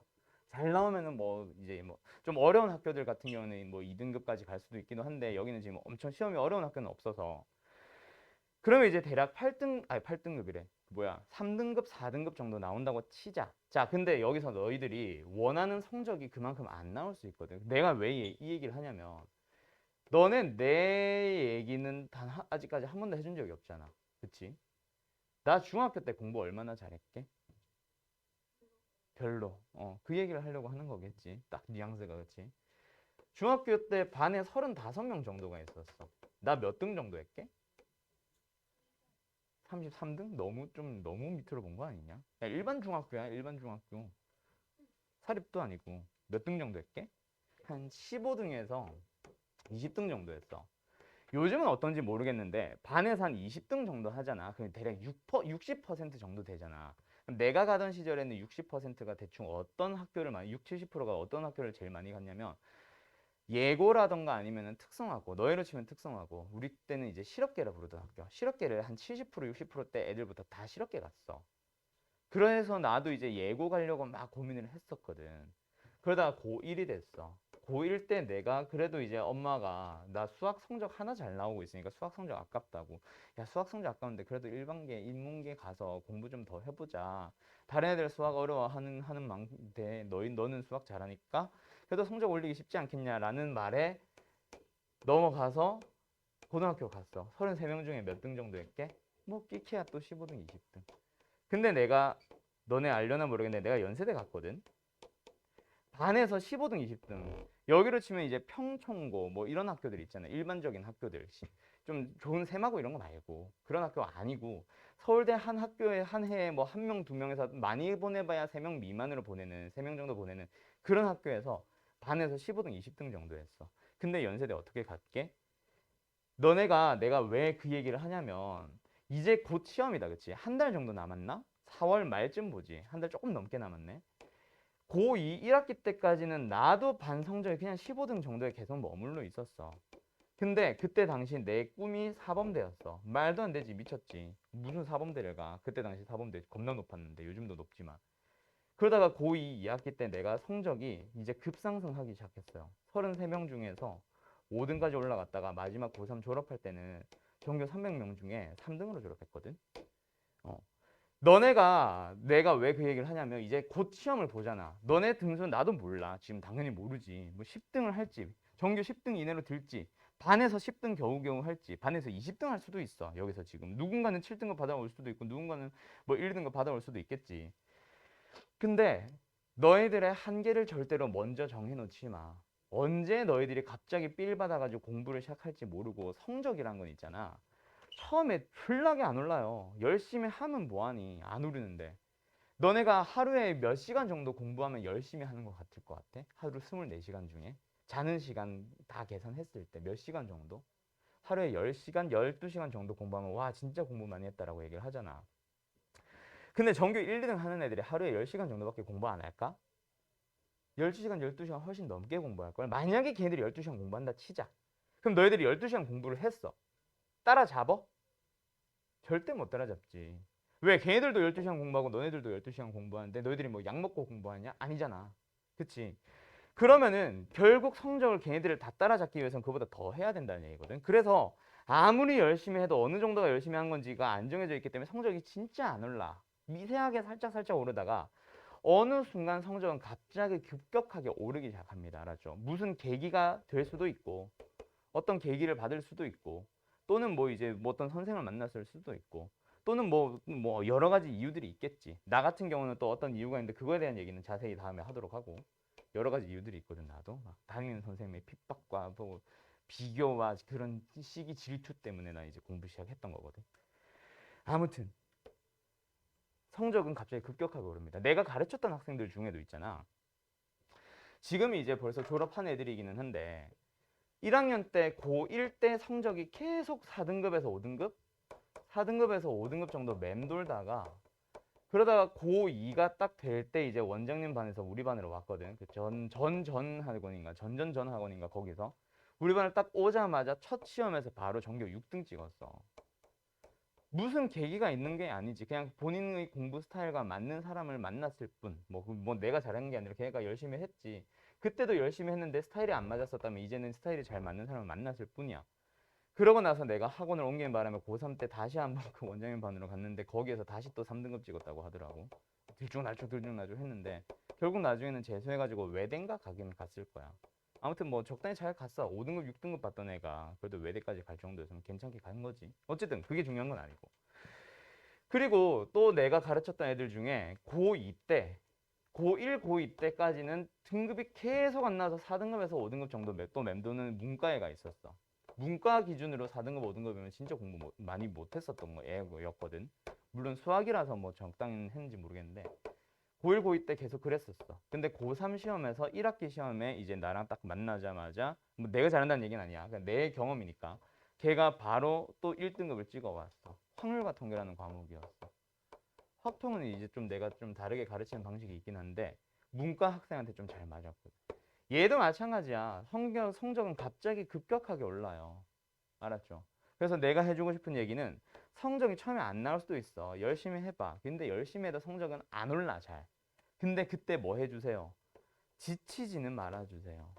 [SPEAKER 1] 잘 나오면은 뭐 이제 뭐 좀 어려운 학교들 같은 경우는 뭐 2등급까지 갈 수도 있기도 한데 여기는 지금 엄청 시험이 어려운 학교는 없어서 그러면 이제 대략 8등급이래. 3등급, 4등급 정도 나온다고 치자. 자, 근데 여기서 너희들이 원하는 성적이 그만큼 안 나올 수 있거든. 내가 왜 이 얘기를 하냐면 너는 내 얘기는 아직까지 한 번도 해준 적이 없잖아. 그치? 나 중학교 때 공부 얼마나 잘했게? 별로. 그 얘기를 하려고 하는 거겠지. 딱 뉘앙스가 그치? 중학교 때 반에 35명 정도가 있었어. 나 몇 등 정도 했게? 33등? 너무 밑으로 본 거 아니냐? 야, 일반 중학교야, 일반 중학교. 사립도 아니고. 몇 등 정도 했게? 한 15등에서 20등 정도 했어. 요즘은 어떤지 모르겠는데, 반에서 한 20등 정도 하잖아. 그럼 대략 60% 정도 되잖아. 그럼 내가 가던 시절에는 60%가 대충 어떤 학교를 60, 70%가 어떤 학교를 제일 많이 갔냐면, 예고라던가 아니면은 특성화고 너희로 치면 특성화고 우리 때는 이제 실업계라 부르던 학교 실업계를 한 70% 60%대 애들부터 다 실업계 갔어. 그래서 나도 이제 예고 가려고 막 고민을 했었거든. 그러다가 고1이 됐어. 고1 때 내가 그래도 이제 엄마가 나 수학 성적 하나 잘 나오고 있으니까 수학 성적 아깝다고. 야, 수학 성적 아까운데 그래도 일반계, 인문계 가서 공부 좀 더 해보자. 다른 애들 수학 어려워하는 만데 너는 수학 잘하니까 그래도 성적 올리기 쉽지 않겠냐라는 말에 넘어가서 고등학교 갔어. 33명 중에 몇 등 정도 했게? 뭐 끼키야 또 15등, 20등. 근데 내가 너네 알려나 모르겠는데 내가 연세대 갔거든. 반에서 15등, 20등. 여기로 치면 이제 평촌고 뭐 이런 학교들 있잖아요. 일반적인 학교들. 좀 좋은 셈하고 이런 거 말고 그런 학교 아니고 서울대 한 학교에 한 해에 뭐 한 명, 두 명에서 많이 보내봐야 3명 미만으로 보내는 3명 정도 보내는 그런 학교에서 반에서 15등, 20등 정도 했어. 근데 연세대 어떻게 갔게? 너네가 내가 왜 그 얘기를 하냐면 이제 곧 시험이다, 그치? 한 달 정도 남았나? 4월 말쯤 보지. 한 달 조금 넘게 남았네. 고2 1학기 때까지는 나도 반 성적이 그냥 15등 정도에 계속 머물러 있었어. 근데 그때 당시 내 꿈이 사범대였어. 말도 안 되지, 미쳤지. 무슨 사범대를 가. 그때 당시 사범대 겁나 높았는데 요즘도 높지만. 그러다가 고2 2학기 때 내가 성적이 이제 급상승하기 시작했어요. 33명 중에서 5등까지 올라갔다가 마지막 고3 졸업할 때는 전교 300명 중에 3등으로 졸업했거든. 어. 너네가 내가 왜 그 얘기를 하냐면 이제 곧 시험을 보잖아. 너네 등수는 나도 몰라. 지금 당연히 모르지. 뭐 10등을 할지, 전교 10등 이내로 들지, 반에서 10등 겨우겨우 할지, 반에서 20등 할 수도 있어. 여기서 지금 누군가는 7등급 받아올 수도 있고 누군가는 뭐 1등급 받아올 수도 있겠지. 근데 너희들의 한계를 절대로 먼저 정해놓지 마. 언제 너희들이 갑자기 삘 받아가지고 공부를 시작할지 모르고 성적이란 건 있잖아. 처음에 플락이 안 올라요. 열심히 하면 뭐하니? 안 오르는데. 너네가 하루에 몇 시간 정도 공부하면 열심히 하는 것 같을 것 같아? 하루 24시간 중에? 자는 시간 다 계산했을 때 몇 시간 정도? 하루에 10시간, 12시간 정도 공부하면 와 진짜 공부 많이 했다라고 얘기를 하잖아. 근데 전교 1, 2등 하는 애들이 하루에 10시간 정도밖에 공부 안 할까? 12시간, 12시간 훨씬 넘게 공부할 걸. 만약에 걔네들이 12시간 공부한다 치자. 그럼 너희들이 12시간 공부를 했어. 따라잡어? 절대 못 따라잡지. 왜? 걔네들도 12시간 공부하고 너네들도 12시간 공부하는데 너희들이 뭐 약 먹고 공부하냐? 아니잖아. 그치? 그러면은 결국 성적을 걔네들을 다 따라잡기 위해서는 그보다 더 해야 된다는 얘기거든. 그래서 아무리 열심히 해도 어느 정도가 열심히 한 건지가 안 정해져 있기 때문에 성적이 진짜 안 올라. 미세하게 살짝 오르다가 어느 순간 성적은 갑자기 급격하게 오르기 시작합니다. 알았죠? 무슨 계기가 될 수도 있고 어떤 계기를 받을 수도 있고 또는 뭐 이제 뭐 어떤 선생을 만났을 수도 있고 또는 뭐 여러 가지 이유들이 있겠지. 나 같은 경우는 또 어떤 이유가 있는데 그거에 대한 얘기는 자세히 다음에 하도록 하고 여러 가지 이유들이 있거든. 나도 막 담임 선생님의 핍박과 뭐 비교와 그런 시기 질투 때문에 나 이제 공부 시작했던 거거든. 아무튼 성적은 갑자기 급격하게 오릅니다. 내가 가르쳤던 학생들 중에도 있잖아. 지금이 이제 벌써 졸업한 애들이기는 한데 1학년 때 고1 때 성적이 계속 4등급에서 5등급? 4등급에서 5등급 정도 맴돌다가 그러다가 고2가 딱 될 때 이제 원장님 반에서 우리 반으로 왔거든. 그 전 학원인가 전전전 학원인가 거기서 우리 반을 딱 오자마자 첫 시험에서 바로 전교 6등 찍었어. 무슨 계기가 있는 게 아니지. 그냥 본인의 공부 스타일과 맞는 사람을 만났을 뿐. 뭐 내가 잘한 게 아니라 걔가 열심히 했지. 그때도 열심히 했는데 스타일이 안 맞았었다면 이제는 스타일이 잘 맞는 사람을 만났을 뿐이야. 그러고 나서 내가 학원을 옮기는 바람에 고3 때 다시 한번 그 원장님 반으로 갔는데 거기에서 다시 또 3등급 찍었다고 하더라고. 들쭉날쭉 했는데 결국 나중에는 재수해가지고 외대인가 가긴 갔을 거야. 아무튼 뭐 적당히 잘 갔어. 5등급, 6등급 받던 애가 그래도 외대까지 갈 정도였으면 괜찮게 간 거지. 어쨌든 그게 중요한 건 아니고. 그리고 또 내가 가르쳤던 애들 중에 고2 때, 고1, 고2 때까지는 등급이 계속 안 나와서 4등급에서 5등급 정도 또 맴도는 문과애가 있었어. 문과 기준으로 4등급, 5등급이면 진짜 공부 많이 못했었던 애였거든. 물론 수학이라서 뭐 적당히 했는지 모르겠는데 고1, 고2 때 계속 그랬었어. 근데 고3 시험에서 1학기 시험에 이제 나랑 딱 만나자마자 뭐 내가 잘한다는 얘기는 아니야. 그냥 내 경험이니까. 걔가 바로 또 1등급을 찍어왔어. 확률과 통계라는 과목이었어. 확통은 이제 좀 내가 좀 다르게 가르치는 방식이 있긴 한데 문과 학생한테 좀 잘 맞았거든. 얘도 마찬가지야. 성적은 갑자기 급격하게 올라요. 알았죠? 그래서 내가 해주고 싶은 얘기는 성적이 처음에 안 나올 수도 있어. 열심히 해봐. 근데 열심히 해도 성적은 안 올라 잘. 근데 그때 뭐 해주세요? 지치지는 말아주세요.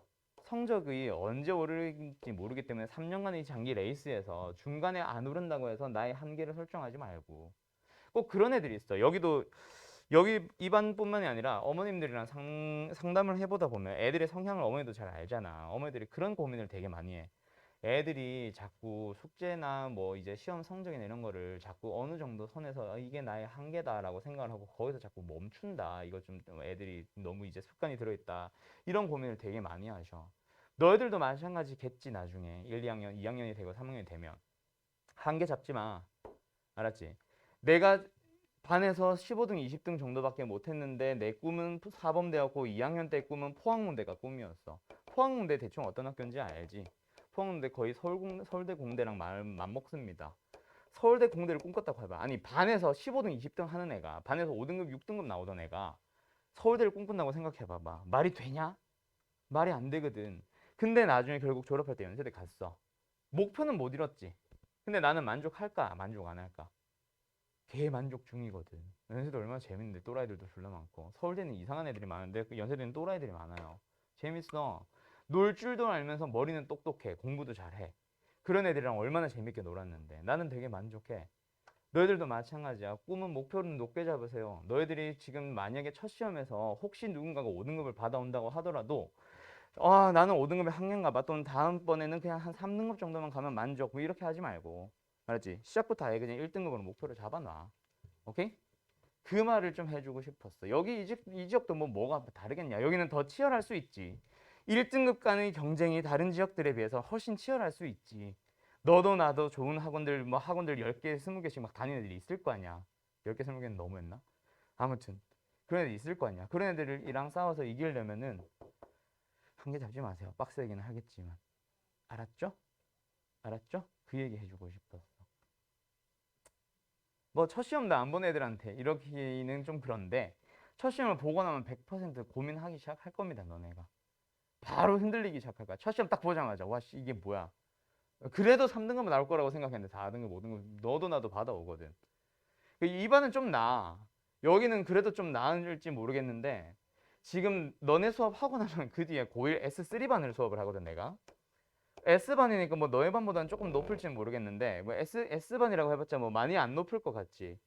[SPEAKER 1] 성적이 언제 오를지 모르기 때문에 3년간 이 장기 레이스에서 중간에 안 오른다고 해서 나의 한계를 설정하지 말고. 꼭 그런 애들이 있어. 여기 이 반뿐만이 아니라 어머님들이랑 상담을 해보다 보면 애들의 성향을 어머니도 잘 알잖아. 어머니들이 그런 고민을 되게 많이 해. 애들이 자꾸 숙제나 뭐 이제 시험 성적이나 이런 거를 자꾸 어느 정도 선에서 이게 나의 한계다라고 생각을 하고 거기서 자꾸 멈춘다. 이거 좀 애들이 너무 이제 습관이 들어있다. 이런 고민을 되게 많이 하셔. 너희들도 마찬가지겠지. 나중에 1, 2학년, 2학년이 되고 3학년이 되면 한계 잡지 마. 알았지? 내가 반에서 15등, 20등 정도밖에 못했는데 내 꿈은 사범대였고 2학년 때 꿈은 포항문대가 꿈이었어. 포항문대 대충 어떤 학교인지 알지? 포항문대 거의 서울대 공대랑 맞먹습니다. 서울대 공대를 꿈꿨다고 해봐. 아니 반에서 15등, 20등 하는 애가 반에서 5등급, 6등급 나오던 애가 서울대를 꿈꾼다고 생각해봐봐. 말이 되냐? 말이 안 되거든. 근데 나중에 결국 졸업할 때 연세대 갔어. 목표는 못 이뤘지. 근데 나는 만족할까? 만족 안 할까? 개만족 중이거든. 연세대 얼마나 재밌는데 또라이들도 졸라 많고 서울대는 이상한 애들이 많은데 연세대는 또라이들이 많아요. 재밌어. 놀 줄도 알면서 머리는 똑똑해. 공부도 잘해. 그런 애들이랑 얼마나 재밌게 놀았는데 나는 되게 만족해. 너희들도 마찬가지야. 꿈은 목표는 높게 잡으세요. 너희들이 지금 만약에 첫 시험에서 혹시 누군가가 5등급을 받아온다고 하더라도 나는 5등급에 한계인가 봐. 또는 다음번에는 그냥 한 3등급 정도만 가면 만족. 뭐 이렇게 하지 말고. 알았지? 시작부터 아예 그냥 1등급으로 목표를 잡아놔. 오케이? 그 말을 좀 해주고 싶었어. 여기 이 지역도 뭐가 다르겠냐? 여기는 더 치열할 수 있지. 1등급 간의 경쟁이 다른 지역들에 비해서 훨씬 치열할 수 있지. 너도 나도 좋은 학원들, 뭐 학원들 10개, 20개씩 막 다니는 애들이 있을 거 아니야. 10개, 20개는 너무했나? 아무튼 그런 애들 있을 거 아니야. 그런 애들이랑 싸워서 이기려면은 한계 잡지 마세요. 빡세기는 하겠지만. 알았죠? 알았죠? 그 얘기 해주고 싶었어. 뭐 첫 시험도 안 본 애들한테 이렇게는 좀 그런데 첫 시험을 보고 나면 100% 고민하기 시작할 겁니다. 너네가. 바로 흔들리기 시작할 거야. 첫 시험 딱 보자마자 와 씨, 이게 뭐야. 그래도 3등급은 나올 거라고 생각했는데 4등급, 5등급 너도 나도 받아오거든. 이 반은 좀 나아. 여기는 그래도 좀 나을지 모르겠는데 지금 너네 수업 하고 나면 그 뒤에 고1 S3반을 수업을 하거든 내가. S반이니까 뭐 너희 반보다는 조금 높을지는 모르겠는데 뭐 S반이라고 해봤자 뭐 많이 안 높을 것 같지.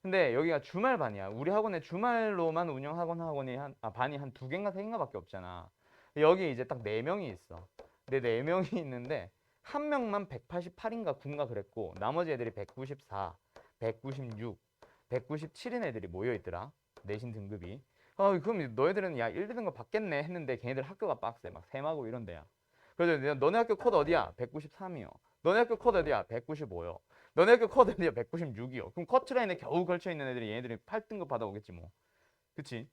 [SPEAKER 1] 근데 여기가 주말반이야. 우리 학원에 주말로만 운영하건 학원이 반이 한 2개인가 3개인가 밖에 없잖아. 여기 이제 딱 4명이 있어. 근데 4명이 있는데 한 명만 188인가 9인가 그랬고 나머지 애들이 194, 196, 197인 애들이 모여있더라. 내신 등급이. 그럼 너희들은 야 1등급 받겠네 했는데 걔네들 학교가 빡세. 막 세마고 이런 데야. 그래서 너네 학교 컷 어디야? 193이요. 너네 학교 컷 어디야? 195요. 너네 학교 컷 어디야? 196이요. 그럼 커트라인에 겨우 걸쳐있는 애들이 얘네들이 8등급 받아오겠지 뭐. 그치?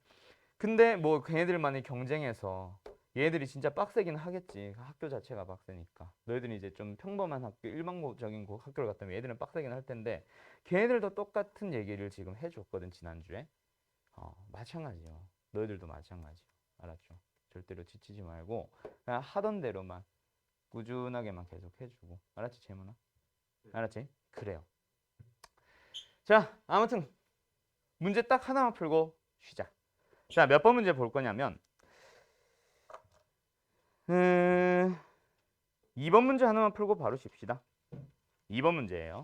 [SPEAKER 1] 근데 뭐 걔네들만의 경쟁에서 얘네들이 진짜 빡세긴 하겠지. 학교 자체가 빡세니까. 너희들이 이제 좀 평범한 학교, 일반적인 학교를 갔다면 얘들은 빡세긴 할 텐데 걔네들도 똑같은 얘기를 지금 해줬거든 지난주에. 마찬가지요. 너희들도 마찬가지. 알았죠? 절대로 지치지 말고 그냥 하던 대로만 꾸준하게만 계속 해주고. 알았지 재문아? 알았지? 그래요. 자 아무튼 문제 딱 하나만 풀고 쉬자. 자 몇 번 문제 볼 거냐면 2번 문제 하나만 풀고 바로 쉽시다. 2번 문제예요.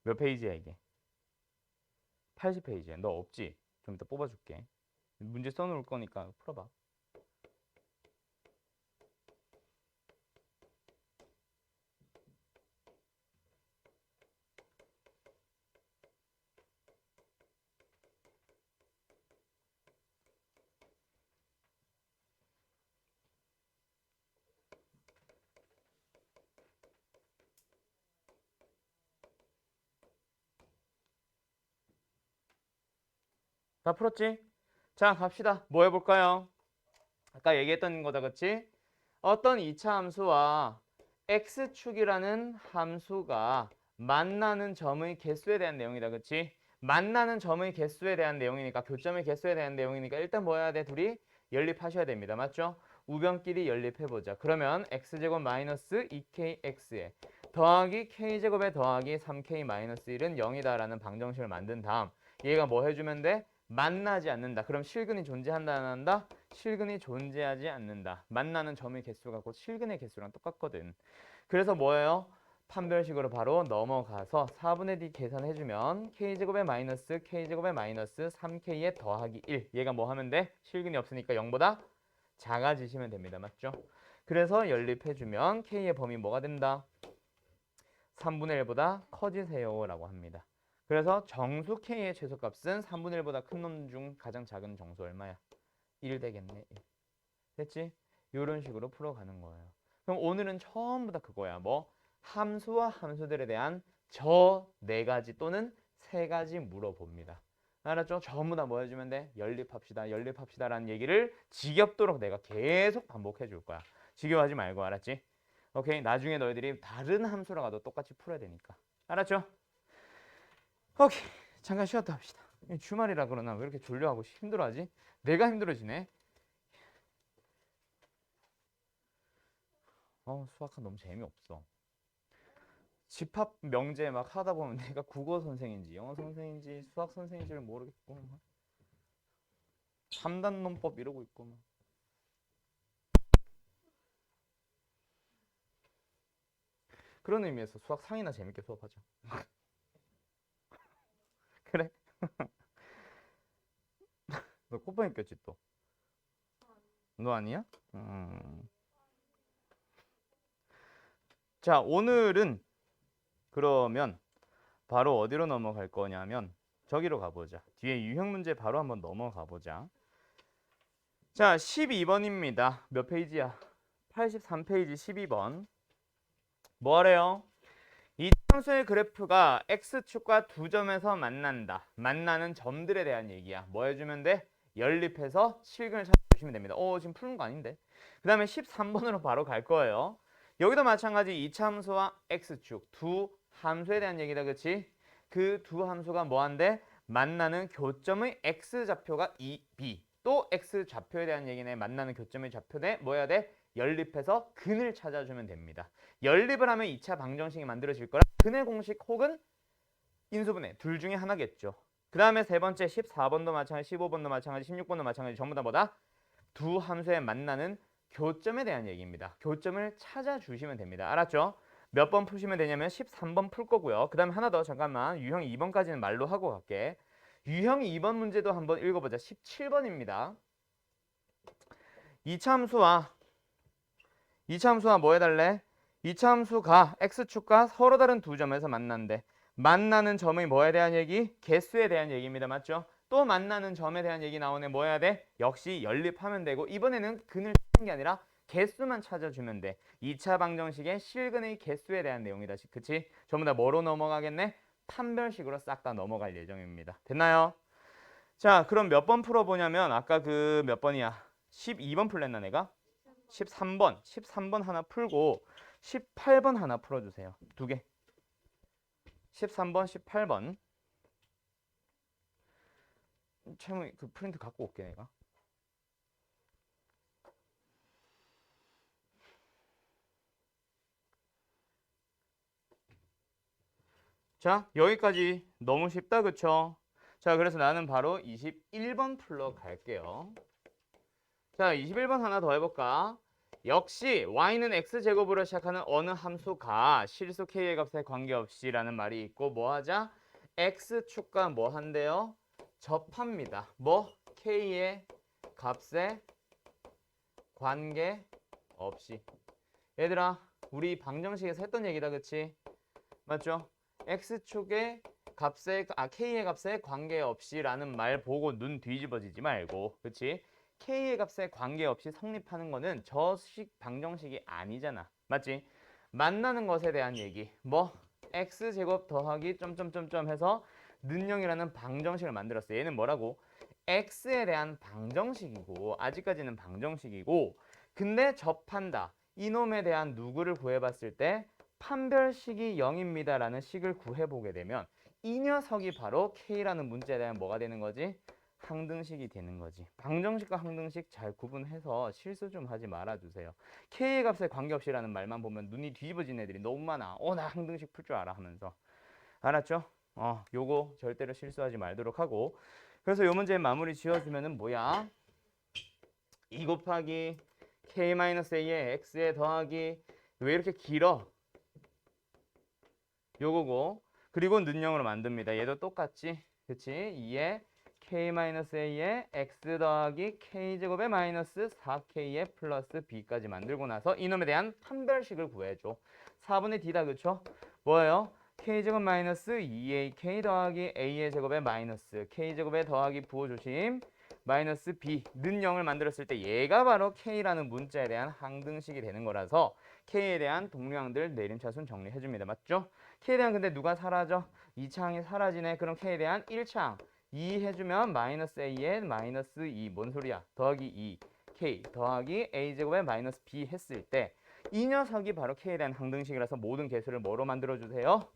[SPEAKER 1] 몇 페이지야 이게? 80페이지야. 너 없지? 좀 이따 뽑아줄게. 문제 써놓을 거니까 풀어봐. 다 풀었지? 자 갑시다. 뭐 해볼까요? 아까 얘기했던 거다 그치? 어떤 2차 함수와 x축이라는 함수가 만나는 점의 개수에 대한 내용이다 그치? 만나는 점의 개수에 대한 내용이니까 교점의 개수에 대한 내용이니까 일단 뭐 해야 돼? 둘이 연립하셔야 됩니다. 맞죠? 우변끼리 연립해보자. 그러면 x제곱 마이너스 2kx에 더하기 k제곱에 더하기 3k 마이너스 1은 0이다라는 방정식을 만든 다음 얘가 뭐 해주면 돼? 만나지 않는다. 그럼 실근이 존재한다 안 한다? 실근이 존재하지 않는다. 만나는 점의 개수가 곧 실근의 개수랑 똑같거든. 그래서 뭐예요? 판별식으로 바로 넘어가서 4분의 d 계산해주면 k제곱에 마이너스 k제곱에 마이너스 3k에 더하기 1 얘가 뭐 하면 돼? 실근이 없으니까 0보다 작아지시면 됩니다. 맞죠? 그래서 연립해주면 k의 범위 뭐가 된다? 3분의 1보다 커지세요 라고 합니다. 그래서 정수 k의 최소값은 3분의 1보다 큰 놈 중 가장 작은 정수 얼마야? 1 되겠네. 1. 됐지? 이런 식으로 풀어가는 거예요. 그럼 오늘은 전부 다 그거야. 뭐? 함수와 함수들에 대한 저 4가지 또는 3가지 물어봅니다. 알았죠? 전부 다 뭐 해주면 돼? 연립합시다. 연립합시다 라는 얘기를 지겹도록 내가 계속 반복해 줄 거야. 지겨워하지 말고 알았지? 오케이? 나중에 너희들이 다른 함수로 가도 똑같이 풀어야 되니까. 알았죠? 오케이. 잠깐 쉬었다 합시다. 주말이라 그러나 왜 이렇게 졸려하고 힘들어하지? 내가 힘들어지네. 수학은 너무 재미없어. 집합 명제 막 하다 보면 내가 국어 선생인지 영어 선생인지 수학 선생인지를 모르겠고 3단 논법 이러고 있고 막. 그런 의미에서 수학 상이나 재밌게 수업하자. 그래? 너 콧방귀 꼈지 또? 너 아니야? 자, 오늘은 그러면 바로 어디로 넘어갈 거냐면 저기로 가보자. 뒤에 유형 문제 바로 한번 넘어가 보자. 자, 12번입니다. 몇 페이지야? 83페이지 12번. 뭐래요? 이 함수의 그래프가 x축과 두 점에서 만난다. 만나는 점들에 대한 얘기야. 뭐 해주면 돼? 연립해서 실근을 찾아주시면 됩니다. 지금 푸는 거 아닌데? 그 다음에 13번으로 바로 갈 거예요. 여기도 마찬가지 이차 함수와 x축 두 함수에 대한 얘기다. 그치? 그 두 함수가 뭐한데? 만나는 교점의 x좌표가 2b. 또 x좌표에 대한 얘기네. 만나는 교점의 좌표네. 뭐 해야 돼? 연립해서 근을 찾아주면 됩니다. 연립을 하면 2차 방정식이 만들어질 거라 근의 공식 혹은 인수분해 둘 중에 하나겠죠. 그 다음에 세 번째 14번도 마찬가지 15번도 마찬가지 16번도 마찬가지 전부 다 뭐다? 두 함수에 만나는 교점에 대한 얘기입니다. 교점을 찾아주시면 됩니다. 알았죠? 몇 번 푸시면 되냐면 13번 풀 거고요. 그 다음에 하나 더 잠깐만 유형 2번까지는 말로 하고 갈게. 유형 2번 문제도 한번 읽어보자. 17번입니다. 2차 함수와 뭐 해달래? 2차 함수가 x축과 서로 다른 두 점에서 만난대. 만나는 점의 뭐에 대한 얘기? 개수에 대한 얘기입니다. 맞죠? 또 만나는 점에 대한 얘기 나오네. 뭐 해야 돼? 역시 연립하면 되고 이번에는 근을 찾는 게 아니라 개수만 찾아주면 돼. 2차 방정식의 실근의 개수에 대한 내용이다. 그치? 전부 다 뭐로 넘어가겠네? 판별식으로 싹 다 넘어갈 예정입니다. 됐나요? 자, 그럼 몇 번 풀어보냐면 아까 그 몇 번이야? 12번 풀랬나 내가? 13번 하나 풀고 18번 하나 풀어주세요. 두 개. 13번, 18번. 채무 그 프린트 갖고 올게 내가. 자, 여기까지 너무 쉽다 그쵸? 자, 그래서 나는 바로 21번 풀러 갈게요. 자, 21번 하나 더 해볼까? 역시 y는 x제곱으로 시작하는 어느 함수가 실수 k의 값에 관계없이 라는 말이 있고 뭐 하자? x축과 뭐 한대요? 접합니다. 뭐? k의 값에 관계없이. 얘들아, 우리 방정식에서 했던 얘기다 그치? 맞죠? x축의 k의 값에 관계없이 라는 말 보고 눈 뒤집어지지 말고 그치? k의 값에 관계없이 성립하는 거는 저식 방정식이 아니잖아. 맞지? 만나는 것에 대한 얘기. 뭐? x제곱 더하기 점점점점 해서 는영이라는 방정식을 만들었어. 얘는 뭐라고? x에 대한 방정식이고 아직까지는 방정식이고 근데 접한다. 이놈에 대한 누구를 구해봤을 때 판별식이 0입니다 라는 식을 구해보게 되면 이 녀석이 바로 k라는 문자에 대한 뭐가 되는 거지? 항등식이 되는 거지. 방정식과 항등식 잘 구분해서 실수 좀 하지 말아주세요. K의 값에 관계없이라는 말만 보면 눈이 뒤집어진 애들이 너무 많아. 나 항등식 풀 줄 알아 하면서. 알았죠? 요거 절대로 실수하지 말도록 하고. 그래서 요 문제 마무리 지어주면은 뭐야? 2 곱하기 K-A의 X에 더하기 왜 이렇게 길어? 요거고. 그리고 는영으로 만듭니다. 얘도 똑같지? 그치? 2에 K-A의 X 더하기 K제곱에 마이너스 4K의 플러스 B까지 만들고 나서 이놈에 대한 판별식을 구해줘. 4분의 D다 그쵸? 뭐예요? K제곱 마이너스 2AK 더하기 A의 제곱에 마이너스 K제곱에 더하기 부호조심 마이너스 B 는 0을 만들었을 때 얘가 바로 K라는 문자에 대한 항등식이 되는 거라서 K에 대한 동류항들 내림차순 정리해줍니다. 맞죠? K에 대한 근데 누가 사라져? 2차항이 사라지네. 그럼 K에 대한 1차항 2 해주면 마이너스 A에 마이너스 2 뭔 소리야? 더하기 2 K 더하기 A제곱에 마이너스 B 했을 때 이 녀석이 바로 K에 대한 항등식이라서 모든 개수를 뭐로 만들어주세요?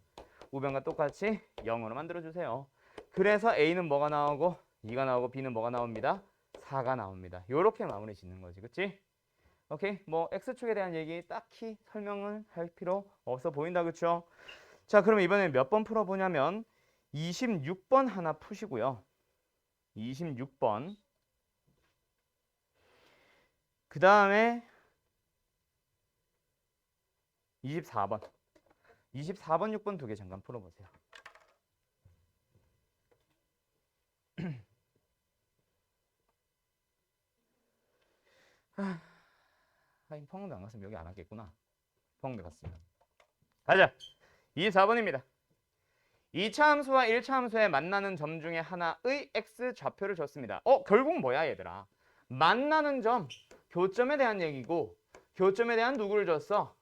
[SPEAKER 1] 우변과 똑같이 0으로 만들어주세요. 그래서 A는 뭐가 나오고 2가 나오고 B는 뭐가 나옵니다? 4가 나옵니다. 요렇게 마무리 짓는 거지. 그치? 오케이? 뭐 X축에 대한 얘기 딱히 설명을 할 필요 없어 보인다. 그쵸? 자, 그럼 이번에 몇 번 풀어보냐면 26번 하나 푸시고요. 26번. 그 다음에 24번. 24번, 6번 두 개 잠깐 풀어보세요. 하긴 평원대 안 갔으면 여기 안 왔겠구나. 평원대 갔으면. 가자. 24번입니다. 2차 함수와 1차 함수의 만나는 점 중에 하나의 x 좌표를 줬습니다. 결국 뭐야 얘들아? 만나는 점, 교점에 대한 얘기고 교점에 대한 누구를 줬어?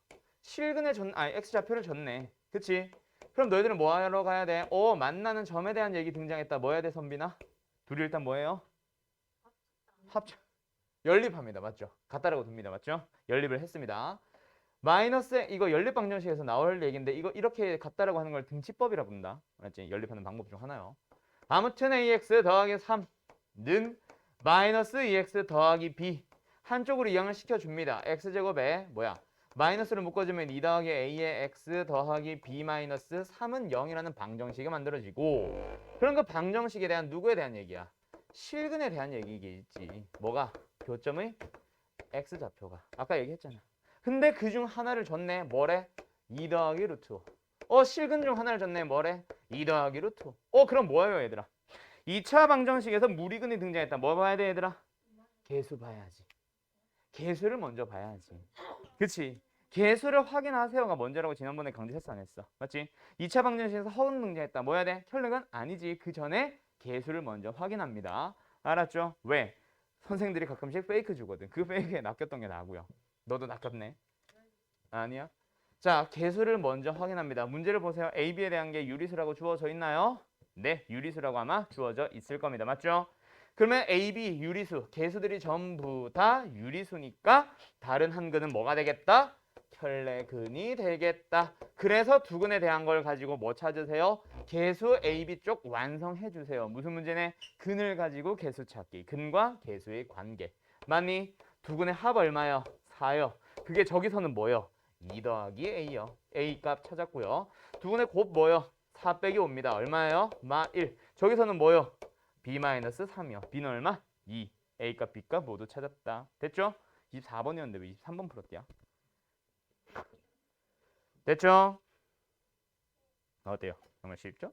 [SPEAKER 1] 실근의 x 좌표를 줬네. 그치? 그럼 너희들은 뭐 하러 가야 돼? 만나는 점에 대한 얘기 등장했다. 뭐 해야 돼, 선빈아? 둘이 일단 뭐예요? 합쳐. 연립합니다. 맞죠? 같다라고 둡니다. 맞죠? 연립을 했습니다. 마이너스 이거 연립 방정식에서 나올 얘기인데 이거 이렇게 같다라고 하는 걸 등치법이라 부른다. 맞지? 연립하는 방법 중 하나요. 아무튼 ax 더하기 3는 마이너스 2x 더하기 b 한쪽으로 이항을 시켜줍니다. x제곱에 뭐야? 마이너스를 묶어주면 2 더하기 a의 x 더하기 b 마이너스 3은 0이라는 방정식이 만들어지고 그럼 그 방정식에 대한 누구에 대한 얘기야? 실근에 대한 얘기겠지. 뭐가? 교점의 x좌표가. 아까 얘기했잖아. 근데 그중 하나를 줬네. 뭐래? 2 더하기 루트 5. 실근 중 하나를 줬네. 뭐래? 2 더하기 루트 5. 그럼 뭐예요 얘들아? 2차 방정식에서 무리근이 등장했다. 뭐 봐야 돼 얘들아? 개수 봐야지. 개수를 먼저 봐야지. 그치? 개수를 확인하세요가 먼저라고 지난번에 강조했어 안 했어? 맞지? 2차 방정식에서 허근 등장했다. 뭐 해야 돼? 혈액은 아니지. 그 전에 개수를 먼저 확인합니다. 알았죠? 왜? 선생들이 가끔씩 페이크 주거든. 그 페이크에 낚였던 게 나고요. 너도 낚였네? 아니야? 자, 개수를 먼저 확인합니다. 문제를 보세요. A, B에 대한 게 유리수라고 주어져 있나요? 네, 유리수라고 아마 주어져 있을 겁니다. 맞죠? 그러면 A, B, 유리수, 개수들이 전부 다 유리수니까 다른 한 근은 뭐가 되겠다? 혈내근이 되겠다. 그래서 두 근에 대한 걸 가지고 뭐 찾으세요? 개수 A, B 쪽 완성해 주세요. 무슨 문제네? 근을 가지고 개수 찾기. 근과 개수의 관계. 맞니? 두 근의 합 얼마요? 4요. 그게 저기서는 뭐요? 2 더하기 A요. A 값 찾았고요. 두 근의 곱 뭐요? 4 빼기 5입니다. 얼마예요? 마 1. 저기서는 뭐요? B-3이요. B는 얼마? 2. A 값, B 값 모두 찾았다. 됐죠? 24번이었는데 왜 23번 풀었대요? 됐죠? 어때요? 정말 쉽죠?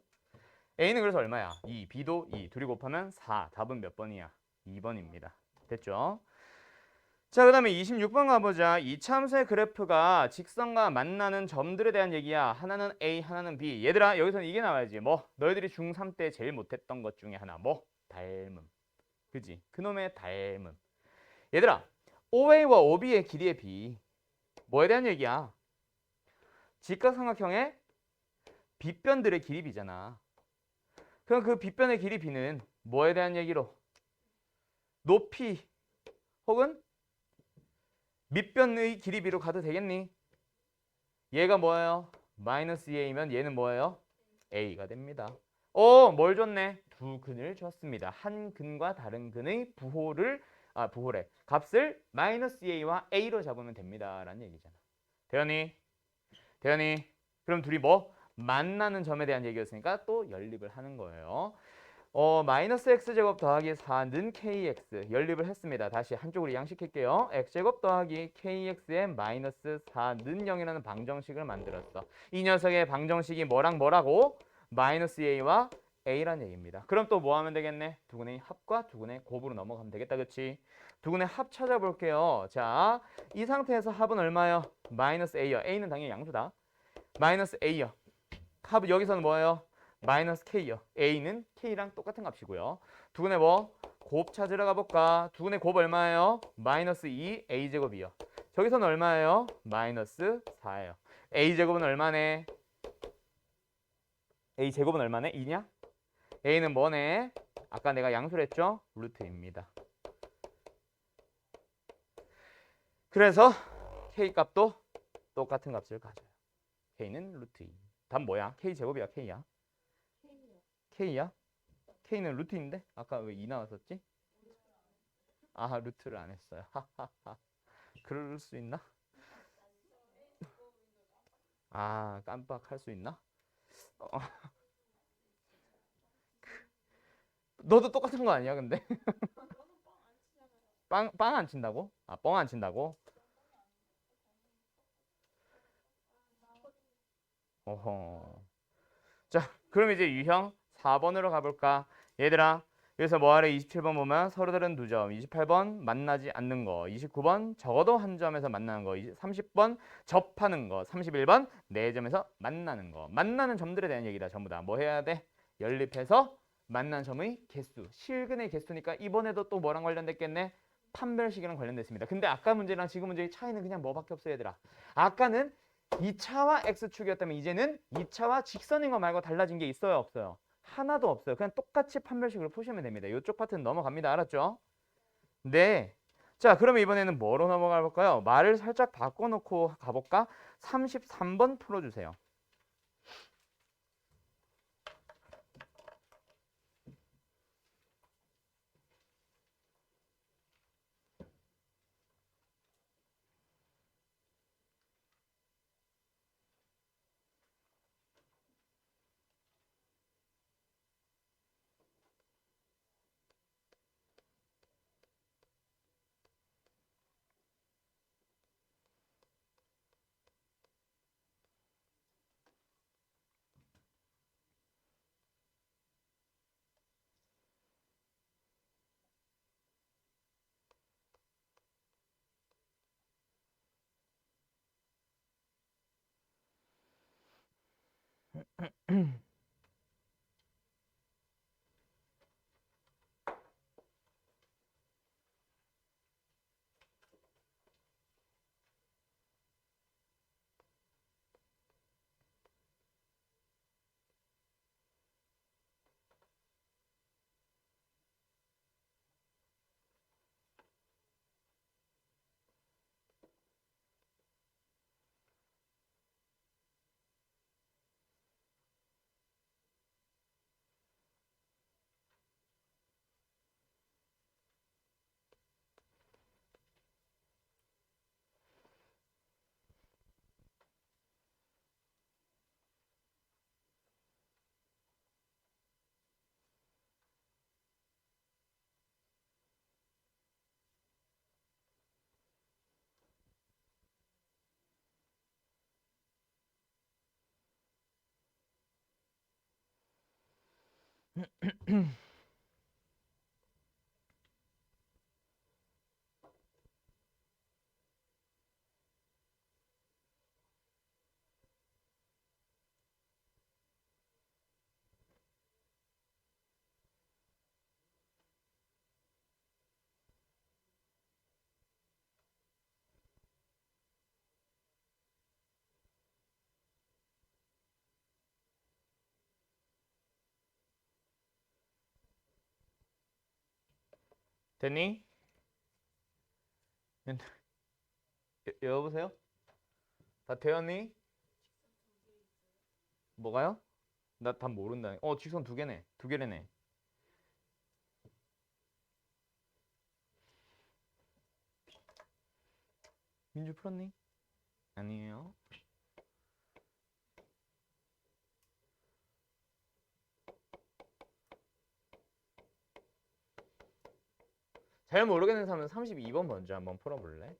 [SPEAKER 1] A는 그래서 얼마야? 2. B도 2. 둘이 곱하면 4. 답은 몇 번이야? 2번입니다. 됐죠? 자, 그 다음에 26번 가보자. 이 참수의 그래프가 직선과 만나는 점들에 대한 얘기야. 하나는 A, 하나는 B. 얘들아, 여기서는 이게 나와야지. 뭐? 너희들이 중3 때 제일 못했던 것 중에 하나. 뭐? 닮음. 그지? 그놈의 닮음. 얘들아, OA와 OB의 길이의 B. 뭐에 대한 얘기야? 직각삼각형의 빗변들의 길이 B잖아. 그럼 그 빗변의 길이 B는 뭐에 대한 얘기로? 높이 혹은 밑변의 길이 B로 가도 되겠니? 얘가 뭐예요? 마이너스 A면 얘는 뭐예요? A가 됩니다. 뭘 줬네? 두 근을 줬습니다. 한 근과 다른 근의 부호래. 값을 마이너스 a와 a로 잡으면 됩니다. 라는 얘기잖아. 대현이, 대현이. 그럼 둘이 뭐? 만나는 점에 대한 얘기였으니까 또 연립을 하는 거예요. 마이너스 x제곱 더하기 4는 kx 연립을 했습니다. 다시 한쪽으로 양식할게요. x제곱 더하기 kx의 마이너스 4는 0이라는 방정식을 만들었어. 이 녀석의 방정식이 뭐랑 뭐라고? 마이너스 a와 a란 얘기입니다. 그럼 또 뭐 하면 되겠네? 두근의 합과 두근의 곱으로 넘어가면 되겠다. 그치? 두근의 합 찾아볼게요. 자, 이 상태에서 합은 얼마요? 마이너스 a요. a는 당연히 양수다. 마이너스 a요. 합은 여기서는 뭐예요? 마이너스 k요. a는 k랑 똑같은 값이고요. 두근의 뭐? 곱 찾으러 가볼까? 두근의 곱 얼마예요? 마이너스 2 a제곱이요. 저기서는 얼마예요? 마이너스 4예요. a제곱은 얼마네? a제곱은 얼마네? 2냐? a는 뭐네? 아까 내가 양수를 했죠? 루트입니다. 그래서 k 값도 똑같은 값을 가져요. k는 루트 2. 답 뭐야? k제곱이야 k야? k야? k는 루트인데? 아까 왜 2 나왔었지? 아, 루트를 안 했어요. 그럴 수 있나? 아, 깜빡할 수 있나? 어, 너도 똑같은 거 아니야, 근데? 빵 안 친다고? 아, 뻥 안 친다고? 어허. 자, 그럼 이제 유형 4번으로 가볼까? 얘들아, 여기서 뭐하래? 27번 보면 서로 다른 두 점, 28번 만나지 않는 거, 29번 적어도 한 점에서 만나는 거, 30번 접하는 거, 31번 네 점에서 만나는 거. 만나는 점들에 대한 얘기다, 전부 다. 뭐 해야 돼? 연립해서 만난 점의 개수, 실근의 개수니까 이번에도 또 뭐랑 관련됐겠네? 판별식이랑 관련됐습니다. 근데 아까 문제랑 지금 문제의 차이는 그냥 뭐밖에 없어요, 얘들아. 아까는 2차와 x축이었다면 이제는 2차와 직선인 거 말고 달라진 게 있어요, 없어요? 하나도 없어요. 그냥 똑같이 판별식으로 푸시면 됩니다. 이쪽 파트는 넘어갑니다. 알았죠? 네. 자, 그러면 이번에는 뭐로 넘어가 볼까요? 말을 살짝 바꿔놓고 가볼까? 33번 풀어주세요. 됐니? 여보세요? 다 되었니? 뭐가요? 나 답 모른다. 직선 두 개네. 두 개래네. 민주 풀었니? 아니에요. 잘 모르겠는 사람은 32번 먼저 한번 풀어볼래?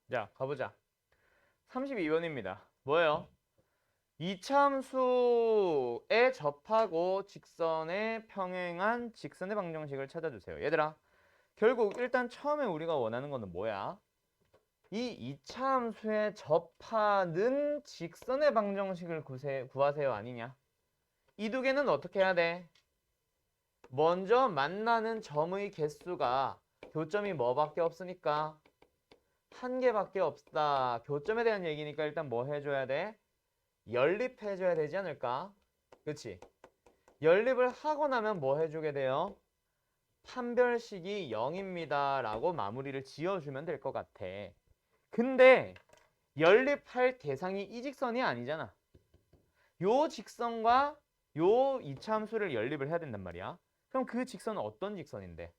[SPEAKER 1] 자, 가보자. 32번입니다. 뭐예요? 이차함수에 접하고 직선에 평행한 직선의 방정식을 찾아주세요. 얘들아, 결국 일단 처음에 우리가 원하는 거는 뭐야? 이 이차함수에 접하는 직선의 방정식을 구하세요 아니냐? 이 두 개는 어떻게 해야 돼? 먼저 만나는 점의 개수가 교점이 뭐밖에 없으니까 한 개밖에 없다. 교점에 대한 얘기니까 일단 뭐 해줘야 돼? 연립해줘야 되지 않을까? 그치? 연립을 하고 나면 뭐 해주게 돼요? 판별식이 0입니다 라고 마무리를 지어주면 될 것 같아. 근데 연립할 대상이 이 직선이 아니잖아. 요 직선과 요 이차함수를 연립을 해야 된단 말이야. 그럼 그 직선은 어떤 직선인데?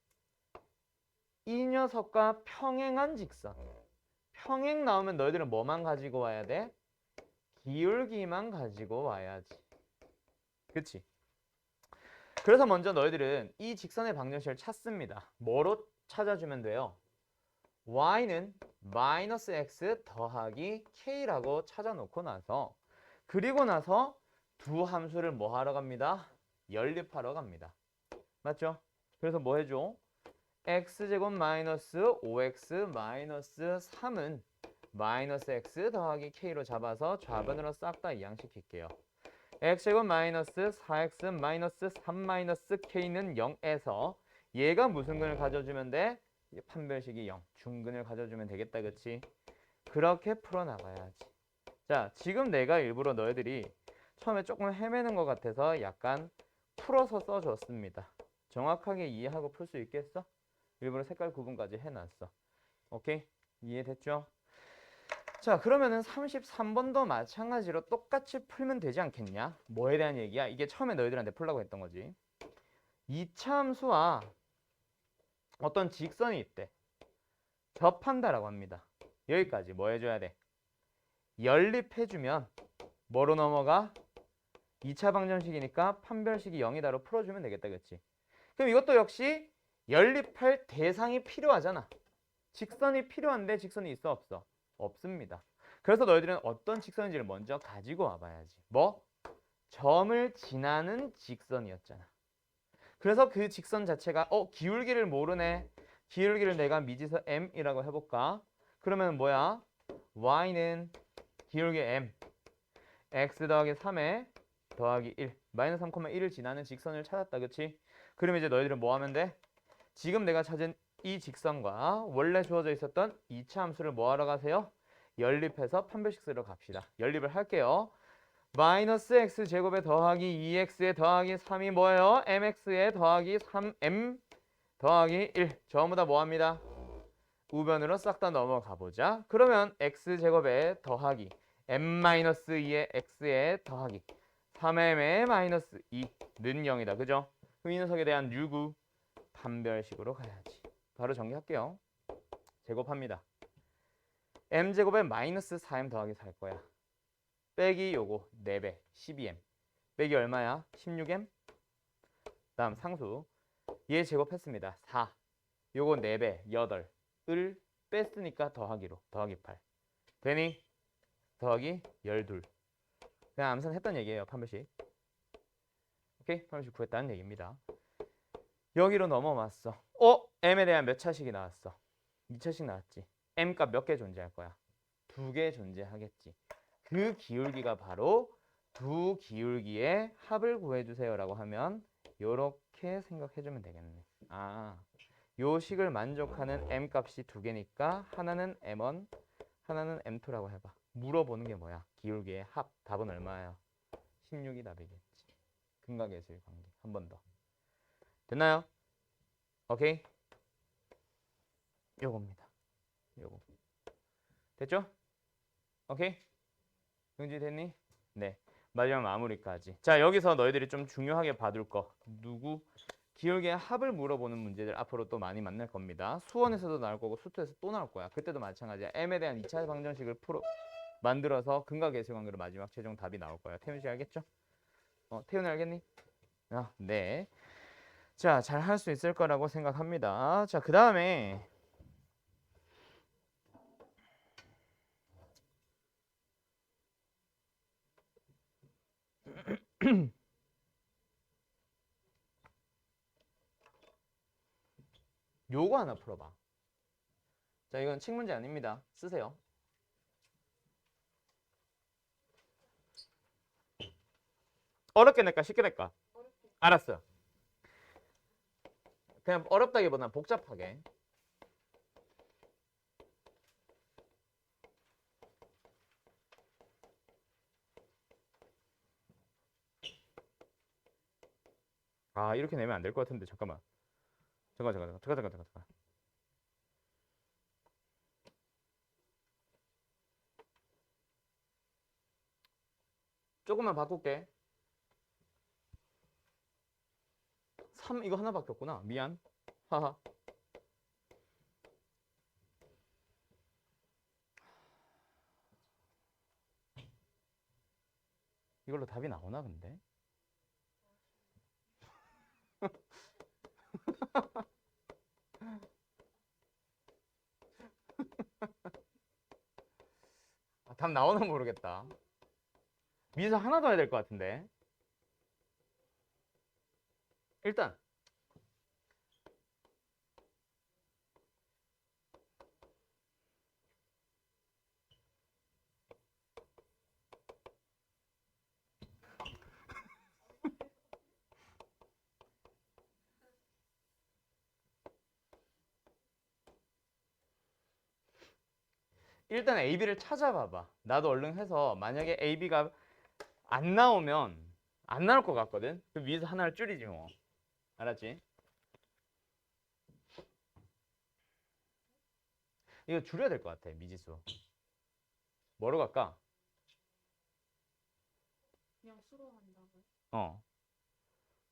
[SPEAKER 1] 이 녀석과 평행한 직선. 평행 나오면 너희들은 뭐만 가지고 와야 돼? 기울기만 가지고 와야지. 그치? 그래서 먼저 너희들은 이 직선의 방정식을 찾습니다. 뭐로 찾아주면 돼요? y는 마이너스 x 더하기 k라고 찾아놓고 나서 그리고 나서 두 함수를 뭐 하러 갑니다? 연립하러 갑니다. 맞죠? 그래서 뭐 해줘? x제곱 마이너스 5x 마이너스 3은 마이너스 x 더하기 k로 잡아서 좌변으로 싹 다 이항시킬게요. x제곱 마이너스 4x 마이너스 3 마이너스 k는 0에서 얘가 무슨 근을 가져주면 돼? 판별식이 0, 중근을 가져주면 되겠다, 그치? 그렇게 풀어나가야지. 자, 지금 내가 일부러 너희들이 처음에 조금 헤매는 것 같아서 약간 풀어서 써줬습니다. 정확하게 이해하고 풀 수 있겠어? 일부러 색깔 구분까지 해놨어. 오케이? 이해됐죠? 자, 그러면은 33번도 마찬가지로 똑같이 풀면 되지 않겠냐? 뭐에 대한 얘기야? 이게 처음에 너희들한테 풀라고 했던 거지. 이차함수와 어떤 직선이 있대. 접한다라고 합니다. 여기까지 뭐 해줘야 돼? 연립해주면 뭐로 넘어가? 2차 방정식이니까 판별식이 0이다로 풀어주면 되겠다. 그치? 그럼 이것도 역시 연립할 대상이 필요하잖아. 직선이 필요한데 직선이 있어 없어? 없습니다. 그래서 너희들은 어떤 직선인지를 먼저 가지고 와봐야지. 뭐? 점을 지나는 직선이었잖아. 그래서 그 직선 자체가 기울기를 모르네. 기울기를 내가 미지서 m이라고 해볼까? 그러면 뭐야? y는 기울기 m x 더하기 3에 더하기 1 마이너스 3,1을 지나는 직선을 찾았다. 그치? 그러면 이제 너희들은 뭐 하면 돼? 지금 내가 찾은 이 직선과 원래 주어져 있었던 2차 함수를 뭐 하러 가세요? 연립해서 판별식 쓰러 갑시다. 연립을 할게요. 마이너스 x제곱에 더하기 2x에 더하기 3이 뭐예요? mx에 더하기 3m 더하기 1 전부 다 뭐합니다? 우변으로 싹 다 넘어가 보자. 그러면 x제곱에 더하기 m-2의 x에 더하기 3m의 마이너스 2는 0이다. 그죠? 그럼 이 녀석에 대한 유구 판별식으로 가야지. 바로 정리할게요. 제곱합니다. m제곱에 마이너스 4m 더하기 4일 거야. 빼기 요거 4배 12m 빼기 얼마야? 16m. 다음 상수 얘 제곱했습니다. 4 요거 4배 8을 뺐으니까 더하기로 더하기 8 되니? 더하기 12 그냥 암산 했던 얘기예요. 판별식. 오케이? 판별식 구했다는 얘기입니다. 여기로 넘어왔어. m에 대한 몇 차식이 나왔어? 2차식 나왔지. m 값 몇 개 존재할 거야? 2개 존재하겠지. 그 기울기가 바로 두 기울기의 합을 구해주세요라고 하면 이렇게 생각해주면 되겠네. 요 식을 만족하는 m 값이 2개니까 하나는 m1, 하나는 m2라고 해봐. 물어보는 게 뭐야? 기울기의 합. 답은 얼마예요? 16이 답이겠지. 근각예수의 관계. 한 번 더. 됐나요? 오케이? 요겁니다. 요거. 됐죠? 오케이? 응지 됐니? 네. 마지막 마무리까지. 자, 여기서 너희들이 좀 중요하게 봐둘 거. 누구? 기울기의 합을 물어보는 문제들 앞으로 또 많이 만날 겁니다. 수원에서도 나올 거고 수투에서 또 나올 거야. 그때도 마찬가지야. m에 대한 2차 방정식을 만들어서 근각예수 관계로 마지막 최종 답이 나올 거야. 태훈 씨 알겠죠? 태훈 알겠니? 네. 자, 잘 할 수 있을 거라고 생각합니다. 자, 그 다음에 요거 하나 풀어봐. 자, 이건 책 문제 아닙니다. 쓰세요. 어렵게 낼까 쉽게 낼까? 알았어요. 그냥 어렵다기보다는 복잡하게. 이렇게 내면 안 될 것 같은데 잠깐만. 잠깐. 조금만 바꿀게. 3 이거 하나밖에 없구나. 미안. 하하. 이걸로 답이 나오나 근데? 답 나오나 모르겠다. 미사 하나 더 해야 될 것 같은데. 일단 AB를 찾아봐봐. 나도 얼른 해서 만약에 AB가 안 나오면 안 나올 것 같거든. 그럼 위에서 하나를 줄이지 뭐. 알았지? 이거 줄여야 될 것 같아. 미지수. 뭐로 갈까?
[SPEAKER 2] 그냥 수로 한다고요?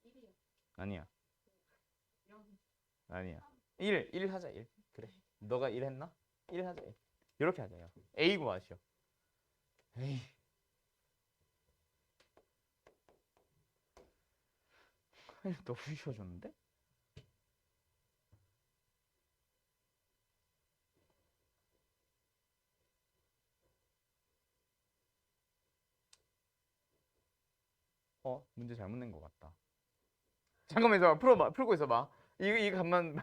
[SPEAKER 2] 1이요.
[SPEAKER 1] 아니야.
[SPEAKER 2] 0.
[SPEAKER 1] 아니야. 1 하자. 1. 그래. 너가 1 했나? 1 하자. 1. 이렇게 하자요. A 구하시오. 에이. 너무 쉬워졌는데? 문제 잘못 낸 것 같다. 잠깐만 있어봐. 풀고 있어봐. 이 값만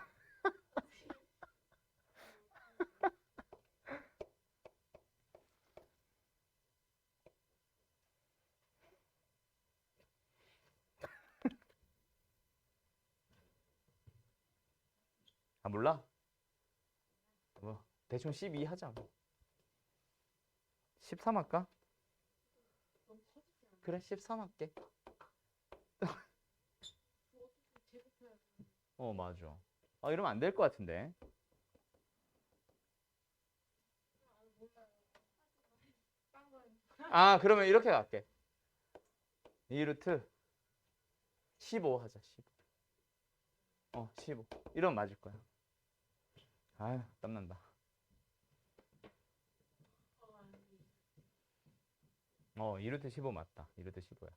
[SPEAKER 1] 몰라? 뭐 대충 12 하자. 뭐. 13 할까?
[SPEAKER 2] 너무 커지지 않아?
[SPEAKER 1] 그래 13 할게.
[SPEAKER 2] 그거 어떻게 제곱해야 돼?
[SPEAKER 1] 맞아. 이러면 안 될 것 같은데.
[SPEAKER 2] 몰라요. 딴 거는
[SPEAKER 1] 그러면 이렇게 갈게. 2루트 15 하자. 15. 15. 이러면 맞을 거야. 아유, 땀난다.
[SPEAKER 2] 아니.
[SPEAKER 1] 2루트 15 맞다. 2루트 15야.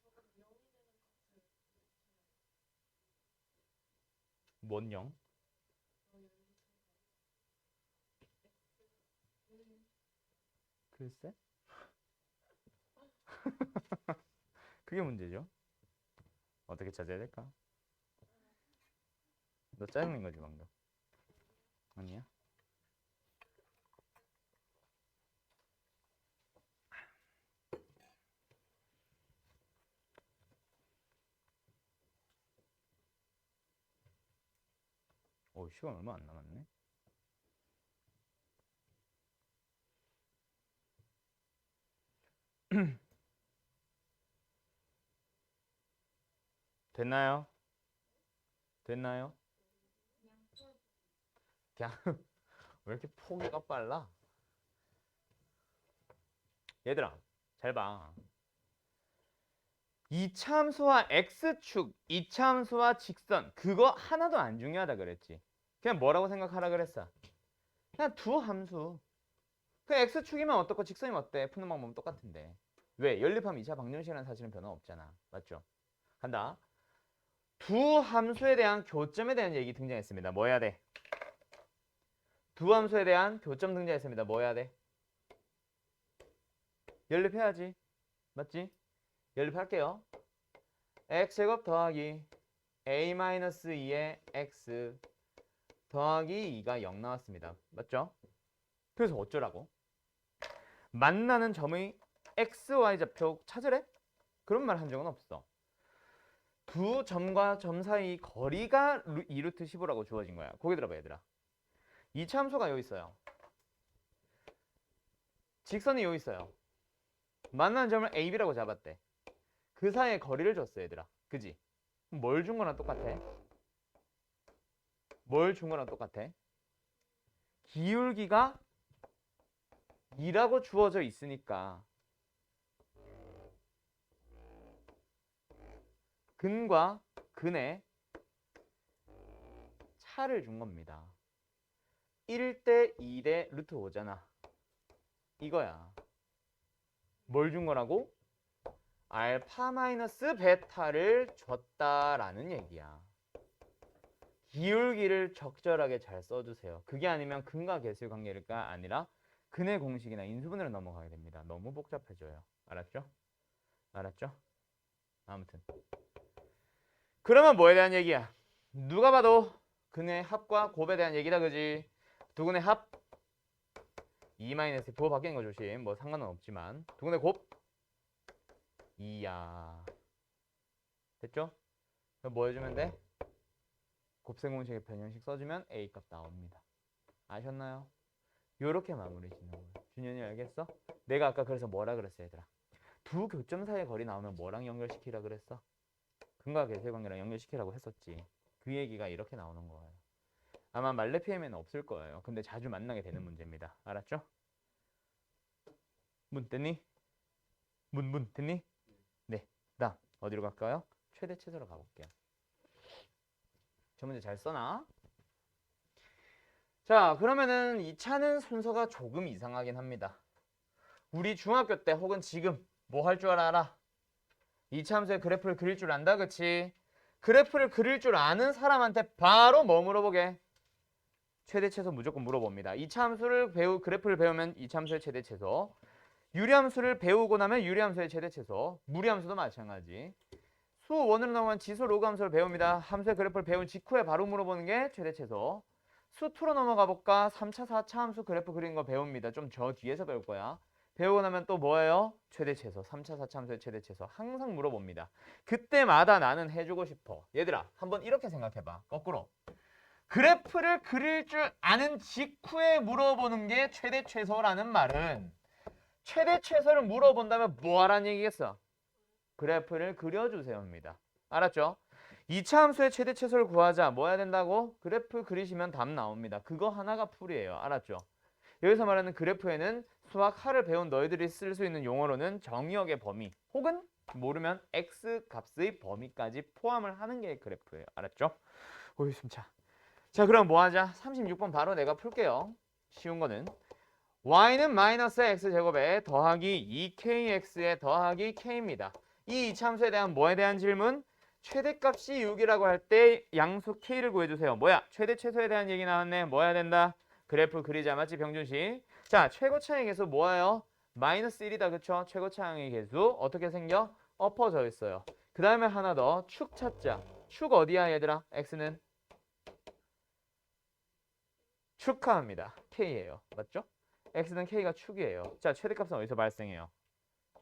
[SPEAKER 2] 저건 0이 되는 값을
[SPEAKER 1] 뭔 0? 글쎄? 그게 문제죠. 어떻게 찾아야 될까? 너 짜증낸 거지 방금? 아니야? 시간 얼마 안 남았네. 됐나요? 됐나요? 그냥 왜 이렇게 포기가 빨라? 얘들아, 잘 봐. 이참수와 x축, 이참수와 직선 그거 하나도 안 중요하다 그랬지. 그냥 뭐라고 생각하라 그랬어? 그냥 두 함수. 그 x축이면 어떻고 직선이면 어때? 푸는 방법은 똑같은데. 왜? 연립하면 2차 방정식이라는 사실은 변화 없잖아. 맞죠? 간다. 두 함수에 대한 교점에 대한 얘기 등장했습니다. 뭐 해야 돼? 두 함수에 대한 교점 등장했습니다. 뭐 해야 돼? 연립해야지. 맞지? 연립할게요. x제곱 더하기 a-2의 x 더하기 2가 0 나왔습니다. 맞죠? 그래서 어쩌라고? 만나는 점의 xy 좌표 찾으래? 그런 말 한 적은 없어. 두 점과 점 사이 거리가 2루트 15라고 주어진 거야. 거기 들어봐 얘들아. 이차 함수가 여기 있어요. 직선이 여기 있어요. 만나는 점을 AB라고 잡았대. 그 사이에 거리를 줬어 얘들아. 그지? 뭘 준 거랑 똑같아? 뭘 준 거랑 똑같아? 기울기가 2라고 주어져 있으니까 근과 근의 차를 준 겁니다. 1대 2대 루트 5잖아. 이거야. 뭘 준 거라고? 알파 마이너스 베타를 줬다라는 얘기야. 기울기를 적절하게 잘 써주세요. 그게 아니면 근과 계수의 관계가 아니라 근의 공식이나 인수분해로 넘어가게 됩니다. 너무 복잡해져요. 알았죠? 알았죠? 아무튼 그러면 뭐에 대한 얘기야? 누가 봐도 근의 합과 곱에 대한 얘기다 그지? 두 근의 합 2-F 바뀌는 거 조심. 뭐 상관은 없지만 두 근의 곱 2야. 됐죠? 그럼 뭐 해주면 돼? 곱셈 공식의 변형식 써주면 A 값 나옵니다. 아셨나요? 요렇게 마무리 짓는 거예요. 준현이 알겠어? 내가 아까 그래서 뭐라 그랬어 얘들아? 두 교점 사이의 거리 나오면 뭐랑 연결시키라 그랬어? 근과 계수의 관계랑 연결시키라고 했었지. 그 얘기가 이렇게 나오는 거예요. 아마 말레피엠에는 없을 거예요. 근데 자주 만나게 되는 문제입니다. 알았죠? 문 됐니? 문 됐니? 네. 다음 어디로 갈까요? 최대 최소로 가볼게요. 저 문제 잘 써나? 자, 그러면은 이 차는 순서가 조금 이상하긴 합니다. 우리 중학교 때 혹은 지금 뭐 할 줄 알아? 이차함수의 그래프를 그릴 줄 안다, 그치? 그래프를 그릴 줄 아는 사람한테 바로 뭐 물어보게? 최대 최소 무조건 물어봅니다. 이차함수를 그래프를 배우면 이차함수의 최대 최소. 유리함수를 배우고 나면 유리함수의 최대 최소. 무리함수도 마찬가지. 수 원으로 나오면 지수 로그 함수를 배웁니다. 함수의 그래프를 배운 직후에 바로 물어보는 게 최대 최소. 수 2로 넘어가 볼까? 3차, 4차 함수 그래프 그리는 거 배웁니다. 좀 저 뒤에서 배울 거야. 배우고 나면 또 뭐예요? 최대 최소. 3차, 4차 함수의 최대 최소. 항상 물어봅니다. 그때마다 나는 해주고 싶어. 얘들아, 한번 이렇게 생각해봐. 거꾸로. 그래프를 그릴 줄 아는 직후에 물어보는 게 최대 최소라는 말은 최대 최소를 물어본다면 뭐 하라는 얘기겠어? 그래프를 그려주세요입니다. 알았죠? 2차 함수의 최대 최소를 구하자. 뭐 해야 된다고? 그래프 그리시면 답 나옵니다. 그거 하나가 풀이에요. 알았죠? 여기서 말하는 그래프에는 수학 하를 배운 너희들이 쓸 수 있는 용어로는 정의역의 범위 혹은 모르면 x 값의 범위까지 포함을 하는 게 그래프예요. 알았죠? 오이 숨차. 자, 그럼 뭐 하자? 36번 바로 내가 풀게요. 쉬운 거는 y는 마이너스 x제곱에 더하기 2kx에 더하기 k입니다. 이 이차함수에 대한 뭐에 대한 질문? 최대값이 6이라고 할 때 양수 k를 구해주세요. 뭐야? 최대 최소에 대한 얘기 나왔네. 뭐 해야 된다? 그래프 그리자. 맞지 병준씨? 자, 최고차항의 개수 뭐예요? 마이너스 1이다. 그쵸? 최고차항의 개수 어떻게 생겨? 엎어져 있어요. 그 다음에 하나 더 축 찾자. 축 어디야 얘들아? x는? 축하합니다. k예요. 맞죠? x는 k가 축이에요. 자, 최대값은 어디서 발생해요?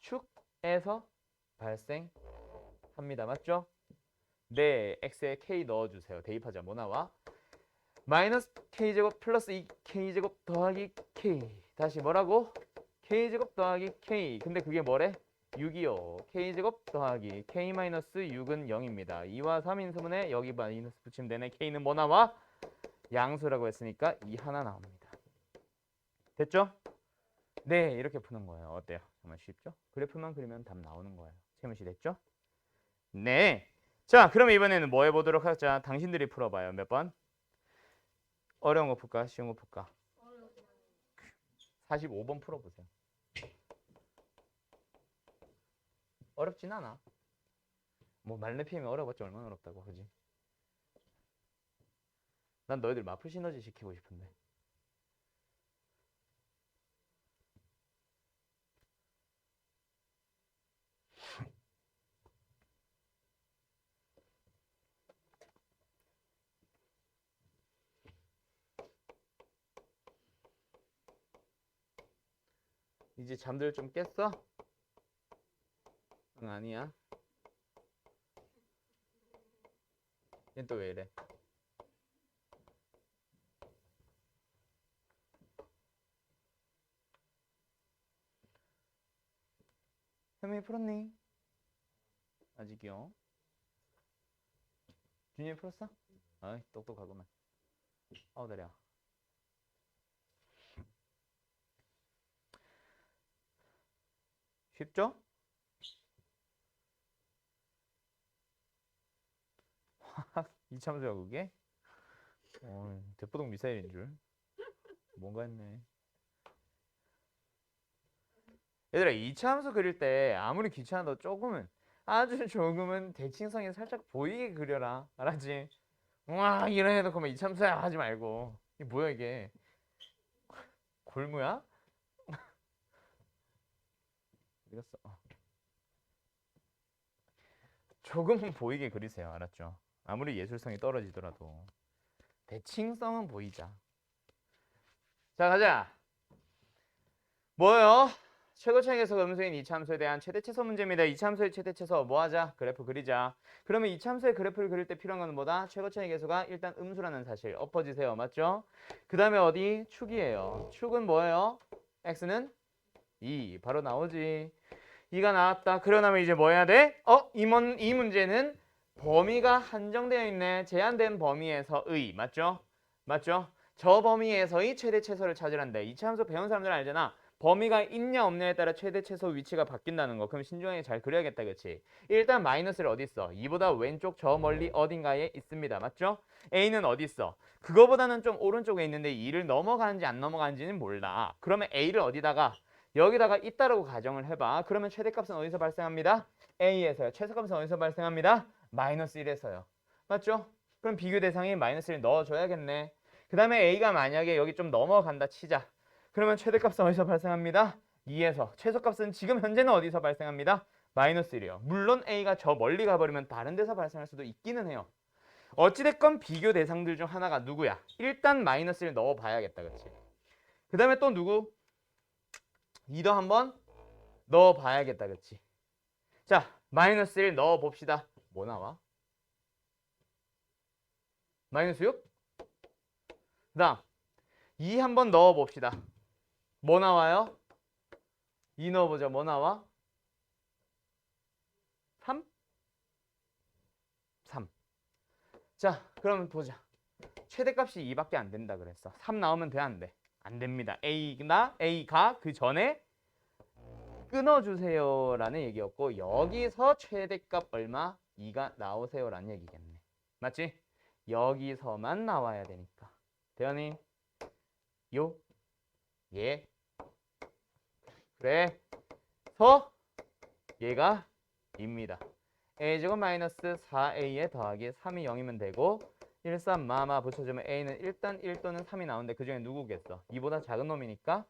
[SPEAKER 1] 축에서 발생합니다. 맞죠? 네, x에 k 넣어주세요. 대입하자. 뭐 나와? 마이너스 k제곱 플러스 2k제곱 더하기 k. 다시 뭐라고? k제곱 더하기 k. 근데 그게 뭐래? 6이요. k제곱 더하기 k 마이너스 6은 0입니다. 2와 3 인수분해 여기 마이너스 붙이면 되네. k는 뭐 나와? 양수라고 했으니까 2 하나 나옵니다. 됐죠? 네, 이렇게 푸는 거예요. 어때요? 정말 쉽죠? 그래프만 그리면 답 나오는 거예요. 채무시 됐죠? 네. 자, 그럼 이번에는 뭐 해보도록 하자. 당신들이 풀어봐요. 몇 번? 어려운 거 풀까? 쉬운 거 풀까? 45번 풀어보세요. 어렵진 않아. 뭐 말레피면 어려웠지 얼마나 어렵다고 그지? 난 너희들 마플 시너지 시키고 싶은데. 이제 잠들 좀 깼어? 응, 아니야. 얜 또 왜 이래? 현민이 풀었니? 아직이요. 준이 풀었어? 아이, 똑똑하구만. 아우, 다리야. 쉽죠? 이참수야 그게? 대포동 미사일인 줄. 뭔가 했네. 얘들아, 이차함수 그릴 때 아무리 귀찮아도 조금은 아주 조금은 대칭성이 살짝 보이게 그려라. 알았지? 와, 이런 해놓고 막 이차함수야 하지 말고. 이게 뭐야 이게? 골무야? 어디 갔어? 조금은 보이게 그리세요. 알았죠? 아무리 예술성이 떨어지더라도 대칭성은 보이자. 자, 가자. 뭐예요? 최고차항에서 음수인 이차함수에 대한 최대최소 문제입니다. 이차함수의 최대최소 뭐 하자? 그래프 그리자. 그러면 이차함수의 그래프를 그릴 때 필요한 건 뭐다? 최고차항의 개수가 일단 음수라는 사실 엎어지세요. 맞죠? 그 다음에 어디? 축이에요. 축은 뭐예요? x는 2. 바로 나오지. 2가 나왔다. 그러면 이제 뭐 해야 돼? 이 문제는 범위가 한정되어 있네. 제한된 범위에서의. 맞죠? 맞죠? 저 범위에서의 최대 최소를 찾으란대. 이차함수 배운 사람들은 알잖아. 범위가 있냐 없냐에 따라 최대 최소 위치가 바뀐다는 거. 그럼 신중하게 잘 그려야겠다. 그치? 일단 마이너스를 어디 있어? 2보다 왼쪽 저 멀리 어딘가에 있습니다. 맞죠? A는 어디 있어? 그거보다는 좀 오른쪽에 있는데 2를 넘어가는지 안 넘어가는지는 몰라. 그러면 A를 어디다가? 여기다가 있다라고 가정을 해봐. 그러면 최대값은 어디서 발생합니다? A에서요. 최소값은 어디서 발생합니다? 마이너스 1에서요. 맞죠? 그럼 비교 대상에 마이너스 1 넣어줘야겠네. 그 다음에 A가 만약에 여기 좀 넘어간다 치자. 그러면 최대값은 어디서 발생합니다? 2에서. 최소값은 지금 현재는 어디서 발생합니다? 마이너스 1이요. 물론 A가 저 멀리 가버리면 다른 데서 발생할 수도 있기는 해요. 어찌됐건 비교 대상들 중 하나가 누구야? 일단 마이너스 1 넣어봐야겠다. 그치? 그 다음에 또 누구? 2도 한번 넣어봐야겠다. 그치? 자, 마이너스 1 넣어봅시다. 뭐 나와? 마이너스 6? 그 다음 2 한번 넣어봅시다. 뭐 나와요? 2 넣어보자. 뭐 나와? 3? 3. 자, 그러면 보자. 최대값이 2밖에 안 된다 그랬어. 3 나오면 돼, 안 돼? 안 됩니다. A가 그 전에 끊어주세요 라는 얘기였고 여기서 최대값 얼마? 2가 나오세요 라는 얘기겠네. 맞지? 여기서만 나와야 되니까. 대현이 요? 예. 그래서 얘가 입니다. a제곱 마이너스 4a에 더하기 3이 0이면 되고 1, 3 마마 붙여주면 a는 일단 1 또는 3이 나오는데 그 중에 누구겠어? 2보다 작은 놈이니까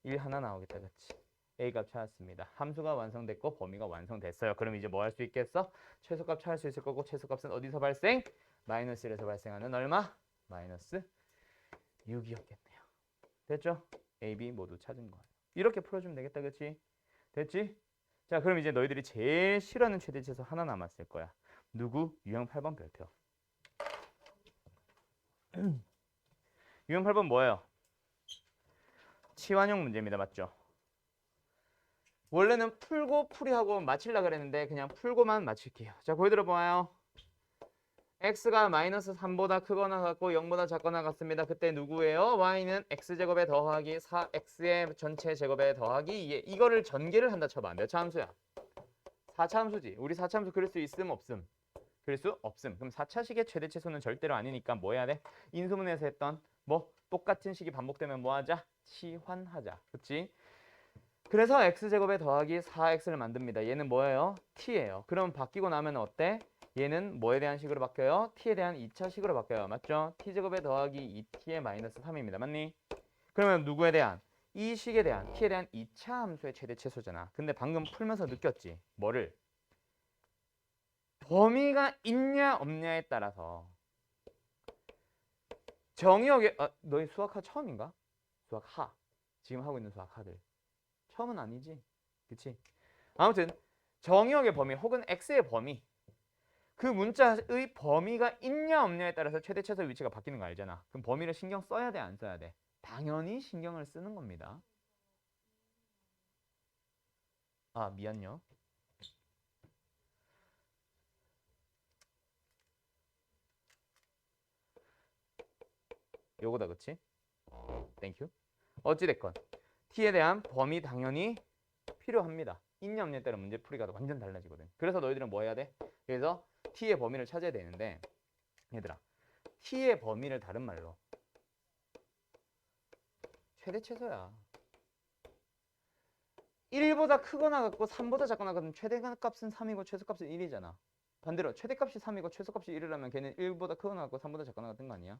[SPEAKER 1] 1 하나 나오겠다. 그치? a값 찾았습니다. 함수가 완성됐고 범위가 완성됐어요. 그럼 이제 뭐 할 수 있겠어? 최소값 찾을 수 있을 거고 최소값은 어디서 발생? 마이너스 1에서 발생하는 얼마? 마이너스 6이었겠네요. 됐죠? A, B 모두 찾은 거예요. 이렇게 풀어주면 되겠다. 그치? 됐지? 자, 그럼 이제 너희들이 제일 싫어하는 최대치에서 하나 남았을 거야. 누구? 유형 8번 별표. 유형 8번 뭐예요? 치환형 문제입니다. 맞죠? 원래는 풀고 풀이하고 맞추려고 그랬는데 그냥 풀고만 맞출게요. 자, 거기 들어봐요. x가 마이너스 3보다 크거나 같고 0보다 작거나 같습니다. 그때 누구예요? y는 x제곱에 더하기 4x의 전체 제곱에 더하기 2에 이거를 전개를 한다 쳐봐. 몇 차 함수야? 4차 함수지. 우리 4차 함수 그릴 수 있음 없음? 그릴 수 없음. 그럼 4차식의 최대치수는 절대로 아니니까 뭐 해야 돼? 인수분해에서 했던 뭐 똑같은 식이 반복되면 뭐 하자? 치환하자. 그치? 그래서 x제곱에 더하기 4x를 만듭니다. 얘는 뭐예요? t예요. 그럼 바뀌고 나면 어때? 얘는 뭐에 대한 식으로 바뀌어요? t에 대한 2차 식으로 바뀌어요. 맞죠? t제곱에 더하기 2t의 마이너스 3입니다. 맞니? 그러면 누구에 대한? 이 식에 대한 t에 대한 2차 함수의 최대치수잖아. 근데 방금 풀면서 느꼈지? 뭐를? 범위가 있냐 없냐에 따라서 정의역에 너희 수학하 처음인가? 수학하 지금 하고 있는 수학하들 처음은 아니지, 그치? 아무튼 정의역의 범위 혹은 x의 범위 그 문자의 범위가 있냐 없냐에 따라서 최대치수의 위치가 바뀌는 거 알잖아. 그럼 범위를 신경 써야 돼, 안 써야 돼? 당연히 신경을 쓰는 겁니다. 아, 미안요. 요거다, 그치? 땡큐. 어찌됐건 t에 대한 범위 당연히 필요합니다. 있냐 없냐에 따라 문제 풀이가 완전 달라지거든. 그래서 너희들은 뭐 해야 돼? 그래서 t의 범위를 찾아야 되는데 얘들아 t의 범위를 다른 말로 최대 최소야. 1보다 크거나 같고 3보다 작거나 같으면 최대값은 3이고 최소값은 1이잖아. 반대로 최대값이 3이고 최소값이 1이라면 걔는 1보다 크거나 같고 3보다 작거나 같은 거 아니야?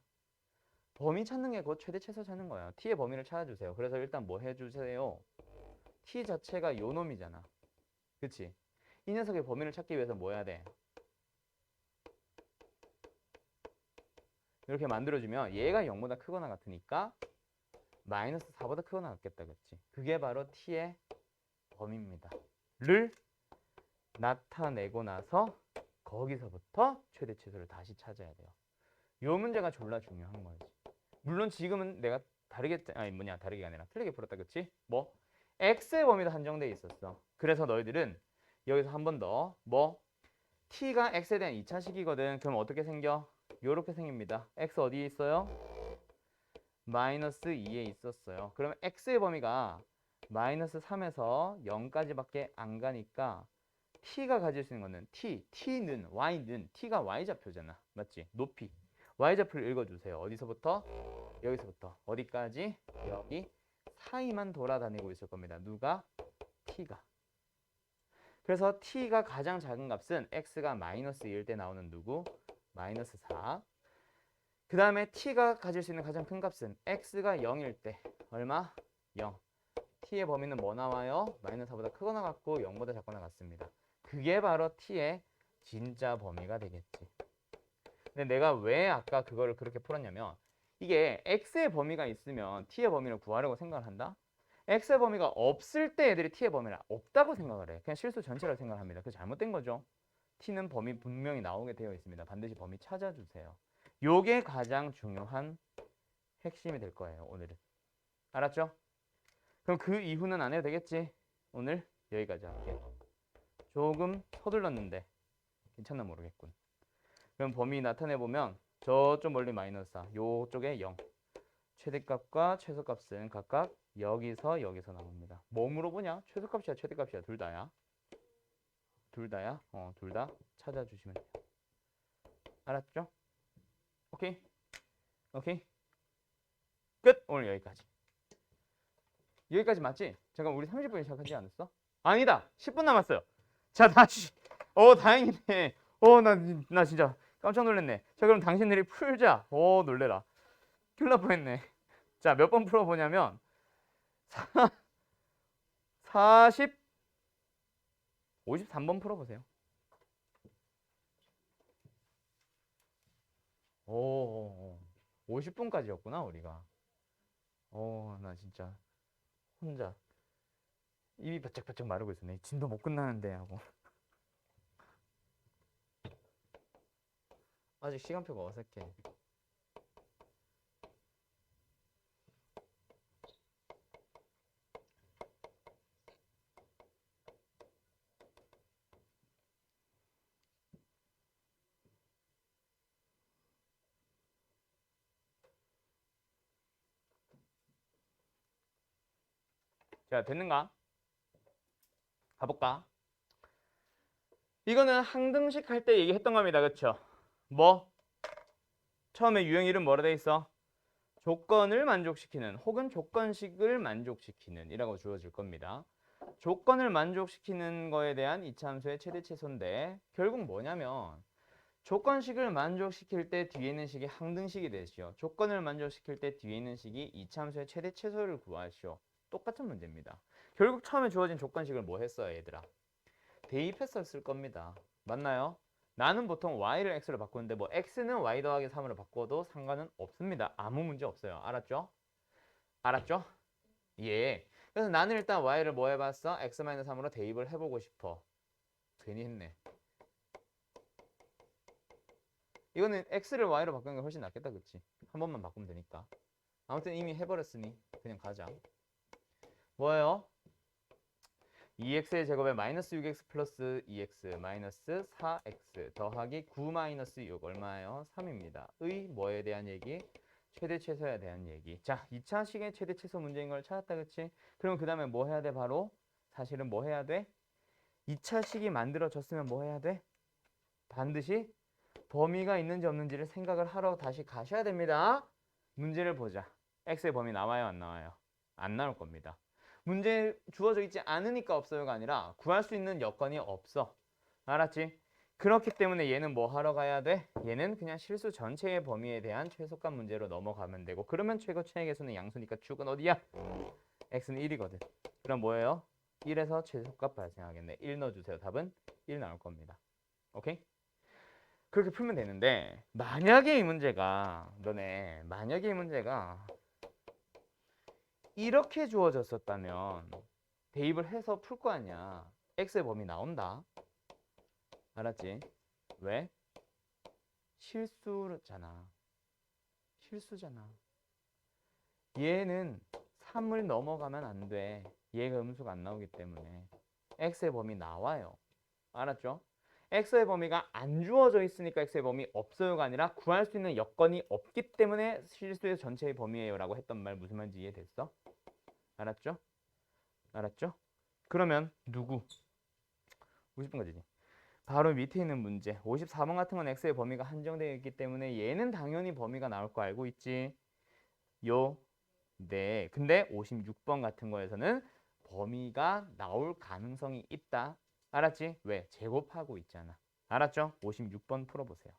[SPEAKER 1] 범위 찾는 게 곧 최대 최소 찾는 거야. t의 범위를 찾아주세요. 그래서 일단 뭐 해주세요? t 자체가 요 놈이잖아. 그치? 이 녀석의 범위를 찾기 위해서 뭐 해야 돼? 이렇게 만들어주면 얘가 0보다 크거나 같으니까 마이너스 4보다 크거나 같겠다. 그치? 그게 바로 t의 범위입니다. 를 나타내고 나서 거기서부터 최대치수를 다시 찾아야 돼요. 요 문제가 졸라 중요한 거지. 물론 지금은 내가 다르게 아니라 틀리게 풀었다. 그치? 뭐? x의 범위도 한정돼 있었어. 그래서 너희들은 여기서 한 번 더 뭐? t가 x에 대한 2차식이거든. 그럼 어떻게 생겨? 요렇게 생깁니다. x 어디에 있어요? 마이너스 2에 있었어요. 그러면 x의 범위가 마이너스 3에서 0까지밖에 안 가니까 t가 가질 수 있는 거는 t는 y는 t가 y좌표잖아. 맞지? 높이. y좌표를 읽어주세요. 어디서부터? 여기서부터. 어디까지? 여기 사이만 돌아다니고 있을 겁니다. 누가? t가. 그래서 t가 가장 작은 값은 x가 마이너스 2일 때 나오는 누구? 마이너스 4. 그 다음에 t가 가질 수 있는 가장 큰 값은 x가 0일 때 얼마? 0. t의 범위는 뭐 나와요? 마이너스 4보다 크거나 같고 0보다 작거나 같습니다. 그게 바로 t의 진짜 범위가 되겠지. 근데 내가 왜 아까 그거를 그렇게 풀었냐면 이게 x의 범위가 있으면 t의 범위를 구하려고 생각을 한다. x의 범위가 없을 때 애들이 t의 범위를 없다고 생각을 해. 그냥 실수 전체라고 생각을 합니다. 그게 잘못된 거죠. t는 범위 분명히 나오게 되어 있습니다. 반드시 범위 찾아주세요. 요게 가장 중요한 핵심이 될 거예요. 오늘은. 알았죠? 그럼 그 이후는 안 해도 되겠지? 오늘 여기까지 할게. 조금 서둘렀는데 괜찮나 모르겠군. 그럼 범위 나타내보면 저쪽 멀리 마이너스 4, 요쪽에 0. 최대값과 최소값은 각각 여기서 나옵니다. 뭐 물어보냐? 최소값이야 최대값이야 둘 다야. 둘 다야. 둘 다 찾아주시면 돼요. 알았죠? 오케이? 오케이? 끝! 오늘 여기까지. 여기까지 맞지? 잠깐 우리 30분에 시작하지 않았어? 아니다! 10분 남았어요. 자 다시. 다행이네. 나 진짜 깜짝 놀랐네. 자 그럼 당신들이 풀자. 놀래라. 큰일 날 뻔했네. 자 몇 번 풀어보냐면 53번 풀어보세요. 50분까지였구나 우리가. 나 진짜 혼자 입이 바짝바짝 마르고 있었네. 진도 못 끝나는데 하고. 아직 시간표가 어색해. 자 됐는가? 가볼까? 이거는 항등식 할 때 얘기했던 겁니다. 그쵸? 뭐? 처음에 유형 이름 뭐라 돼 있어? 조건을 만족시키는 혹은 조건식을 만족시키는 이라고 주어질 겁니다. 조건을 만족시키는 거에 대한 이차함수의 최대 최소인데 결국 뭐냐면 조건식을 만족시킬 때 뒤에 있는 식이 항등식이 되시오. 조건을 만족시킬 때 뒤에 있는 식이 이차함수의 최대 최소를 구하시오. 똑같은 문제입니다. 결국 처음에 주어진 조건식을 뭐 했어요 얘들아? 대입했었을 겁니다. 맞나요? 나는 보통 y를 x로 바꾸는데 뭐 x는 y 더하기 3으로 바꿔도 상관은 없습니다. 아무 문제 없어요. 알았죠? 알았죠? 예. 그래서 나는 일단 y를 뭐 해봤어? x-3으로 대입을 해보고 싶어. 괜히 했네. 이거는 x를 y로 바꾸는 게 훨씬 낫겠다. 그치? 한 번만 바꾸면 되니까. 아무튼 이미 해버렸으니 그냥 가자. 뭐예요? 2x의 제곱에 마이너스 6x 플러스 2x 마이너스 4x 더하기 9 마이너스 6 얼마예요? 3입니다. 의 뭐에 대한 얘기? 최대 최소에 대한 얘기. 자, 2차식의 최대 최소 문제인 걸 찾았다. 그치? 그럼 그 다음에 뭐 해야 돼? 바로 사실은 뭐 해야 돼? 2차식이 만들어졌으면 뭐 해야 돼? 반드시 범위가 있는지 없는지를 생각을 하러 다시 가셔야 됩니다. 문제를 보자. x의 범위 나와요? 안 나와요? 안 나올 겁니다. 문제 주어져 있지 않으니까 없어요가 아니라 구할 수 있는 여건이 없어. 알았지? 그렇기 때문에 얘는 뭐 하러 가야 돼? 얘는 그냥 실수 전체의 범위에 대한 최소값 문제로 넘어가면 되고 그러면 최고 최애 계수는 양수니까 축은 어디야? x는 1이거든. 그럼 뭐예요? 1에서 최소값 발생하겠네. 1 넣어주세요. 답은 1 나올 겁니다. 오케이? 그렇게 풀면 되는데 만약에 이 문제가 이렇게 주어졌었다면 대입을 해서 풀 거 아니야. x의 범위 나온다. 알았지? 왜? 실수잖아. 얘는 3을 넘어가면 안 돼. 얘가 음수가 안 나오기 때문에 x의 범위 나와요. 알았죠? x의 범위가 안 주어져 있으니까 x의 범위 없어요가 아니라 구할 수 있는 여건이 없기 때문에 실수의 전체의 범위예요 라고 했던 말 무슨 말인지 이해됐어? 알았죠? 알았죠? 그러면 누구? 50분까지지. 바로 밑에 있는 문제 54번 같은 건 x의 범위가 한정되어 있기 때문에 얘는 당연히 범위가 나올 거 알고 있지? 요 네. 근데 56번 같은 거에서는 범위가 나올 가능성이 있다. 알았지? 왜? 제곱하고 있잖아. 알았죠? 56번 풀어보세요.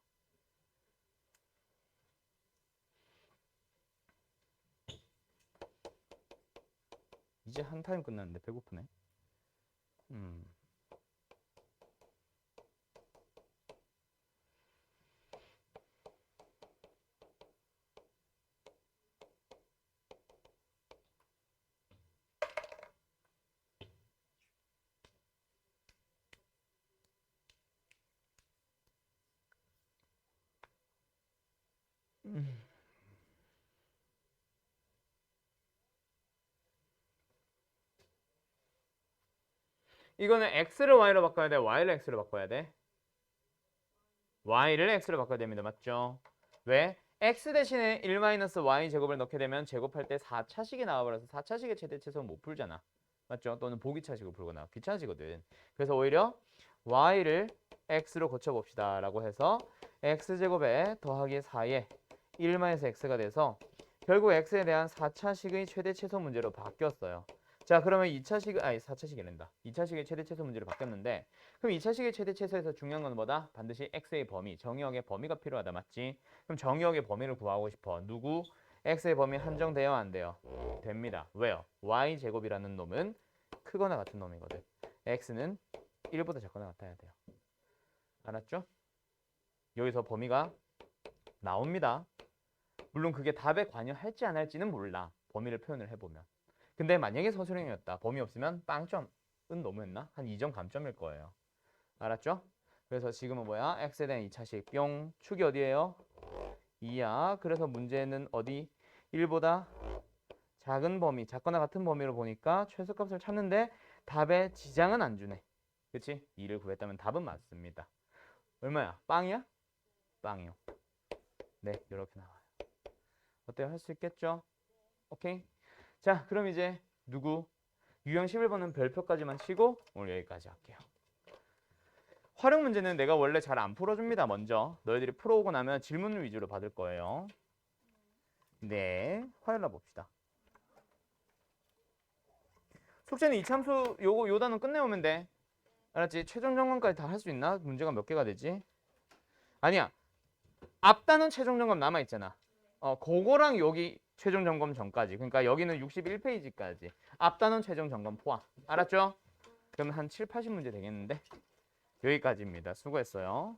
[SPEAKER 1] 이제 한 타임 끝났는데 배고프네. 음. 이거는 x를 y로 바꿔야 돼? y를 x로 바꿔야 돼? y를 x로 바꿔야 됩니다. 맞죠? 왜? x 대신에 1-y 제곱을 넣게 되면 제곱할 때 4차식이 나와버려서 4차식의 최대 최소는 못 풀잖아. 맞죠? 또는 보기차식으로 풀거나 귀찮아지거든. 그래서 오히려 y를 x로 고쳐봅시다 라고 해서 x제곱에 더하기 4에 1-x가 돼서 결국 x에 대한 4차식의 최대 최소 문제로 바뀌었어요. 자, 그러면 2차식, 아니 4차식이란다. 2차식의 최대 최소 문제로 바뀌었는데 그럼 2차식의 최대 최소에서 중요한 건 뭐다? 반드시 x의 범위, 정의역의 범위가 필요하다. 맞지? 그럼 정의역의 범위를 구하고 싶어. 누구? x의 범위 한정돼요? 안 돼요? 됩니다. 왜요? y제곱이라는 놈은 크거나 같은 놈이거든. x는 1보다 작거나 같아야 돼요. 알았죠? 여기서 범위가 나옵니다. 물론 그게 답에 관여할지 안 할지는 몰라. 범위를 표현을 해보면. 근데 만약에 서술형이었다. 범위 없으면 빵점은 너무했나? 한 2점 감점일 거예요. 알았죠? 그래서 지금은 뭐야? x에 대한 2차식 뿅. 축이 어디예요? 2야. 그래서 문제는 어디? 1보다 작은 범위, 작거나 같은 범위로 보니까 최소값을 찾는데 답에 지장은 안 주네. 그치? 2를 구했다면 답은 맞습니다. 얼마야? 빵이야? 빵이요. 네, 이렇게 나와요. 어때요? 할 수 있겠죠? 오케이? 자, 그럼 이제 누구? 유형 11번은 별표까지만 치고 오늘 여기까지 할게요. 활용 문제는 내가 원래 잘 안 풀어줍니다. 먼저 너희들이 풀어오고 나면 질문을 위주로 받을 거예요. 네, 화요일 날 봅시다. 숙제는 이참수 요 단원 끝내오면 돼. 알았지? 최종 점검까지 다 할 수 있나? 문제가 몇 개가 되지? 아니야. 앞 단원 최종 점검 남아 있잖아. 그거랑 여기 최종 점검 전까지. 그러니까 여기는 61페이지까지. 앞 단원 최종 점검 포함. 알았죠? 그러면 한 7, 80문제 되겠는데? 여기까지입니다. 수고했어요.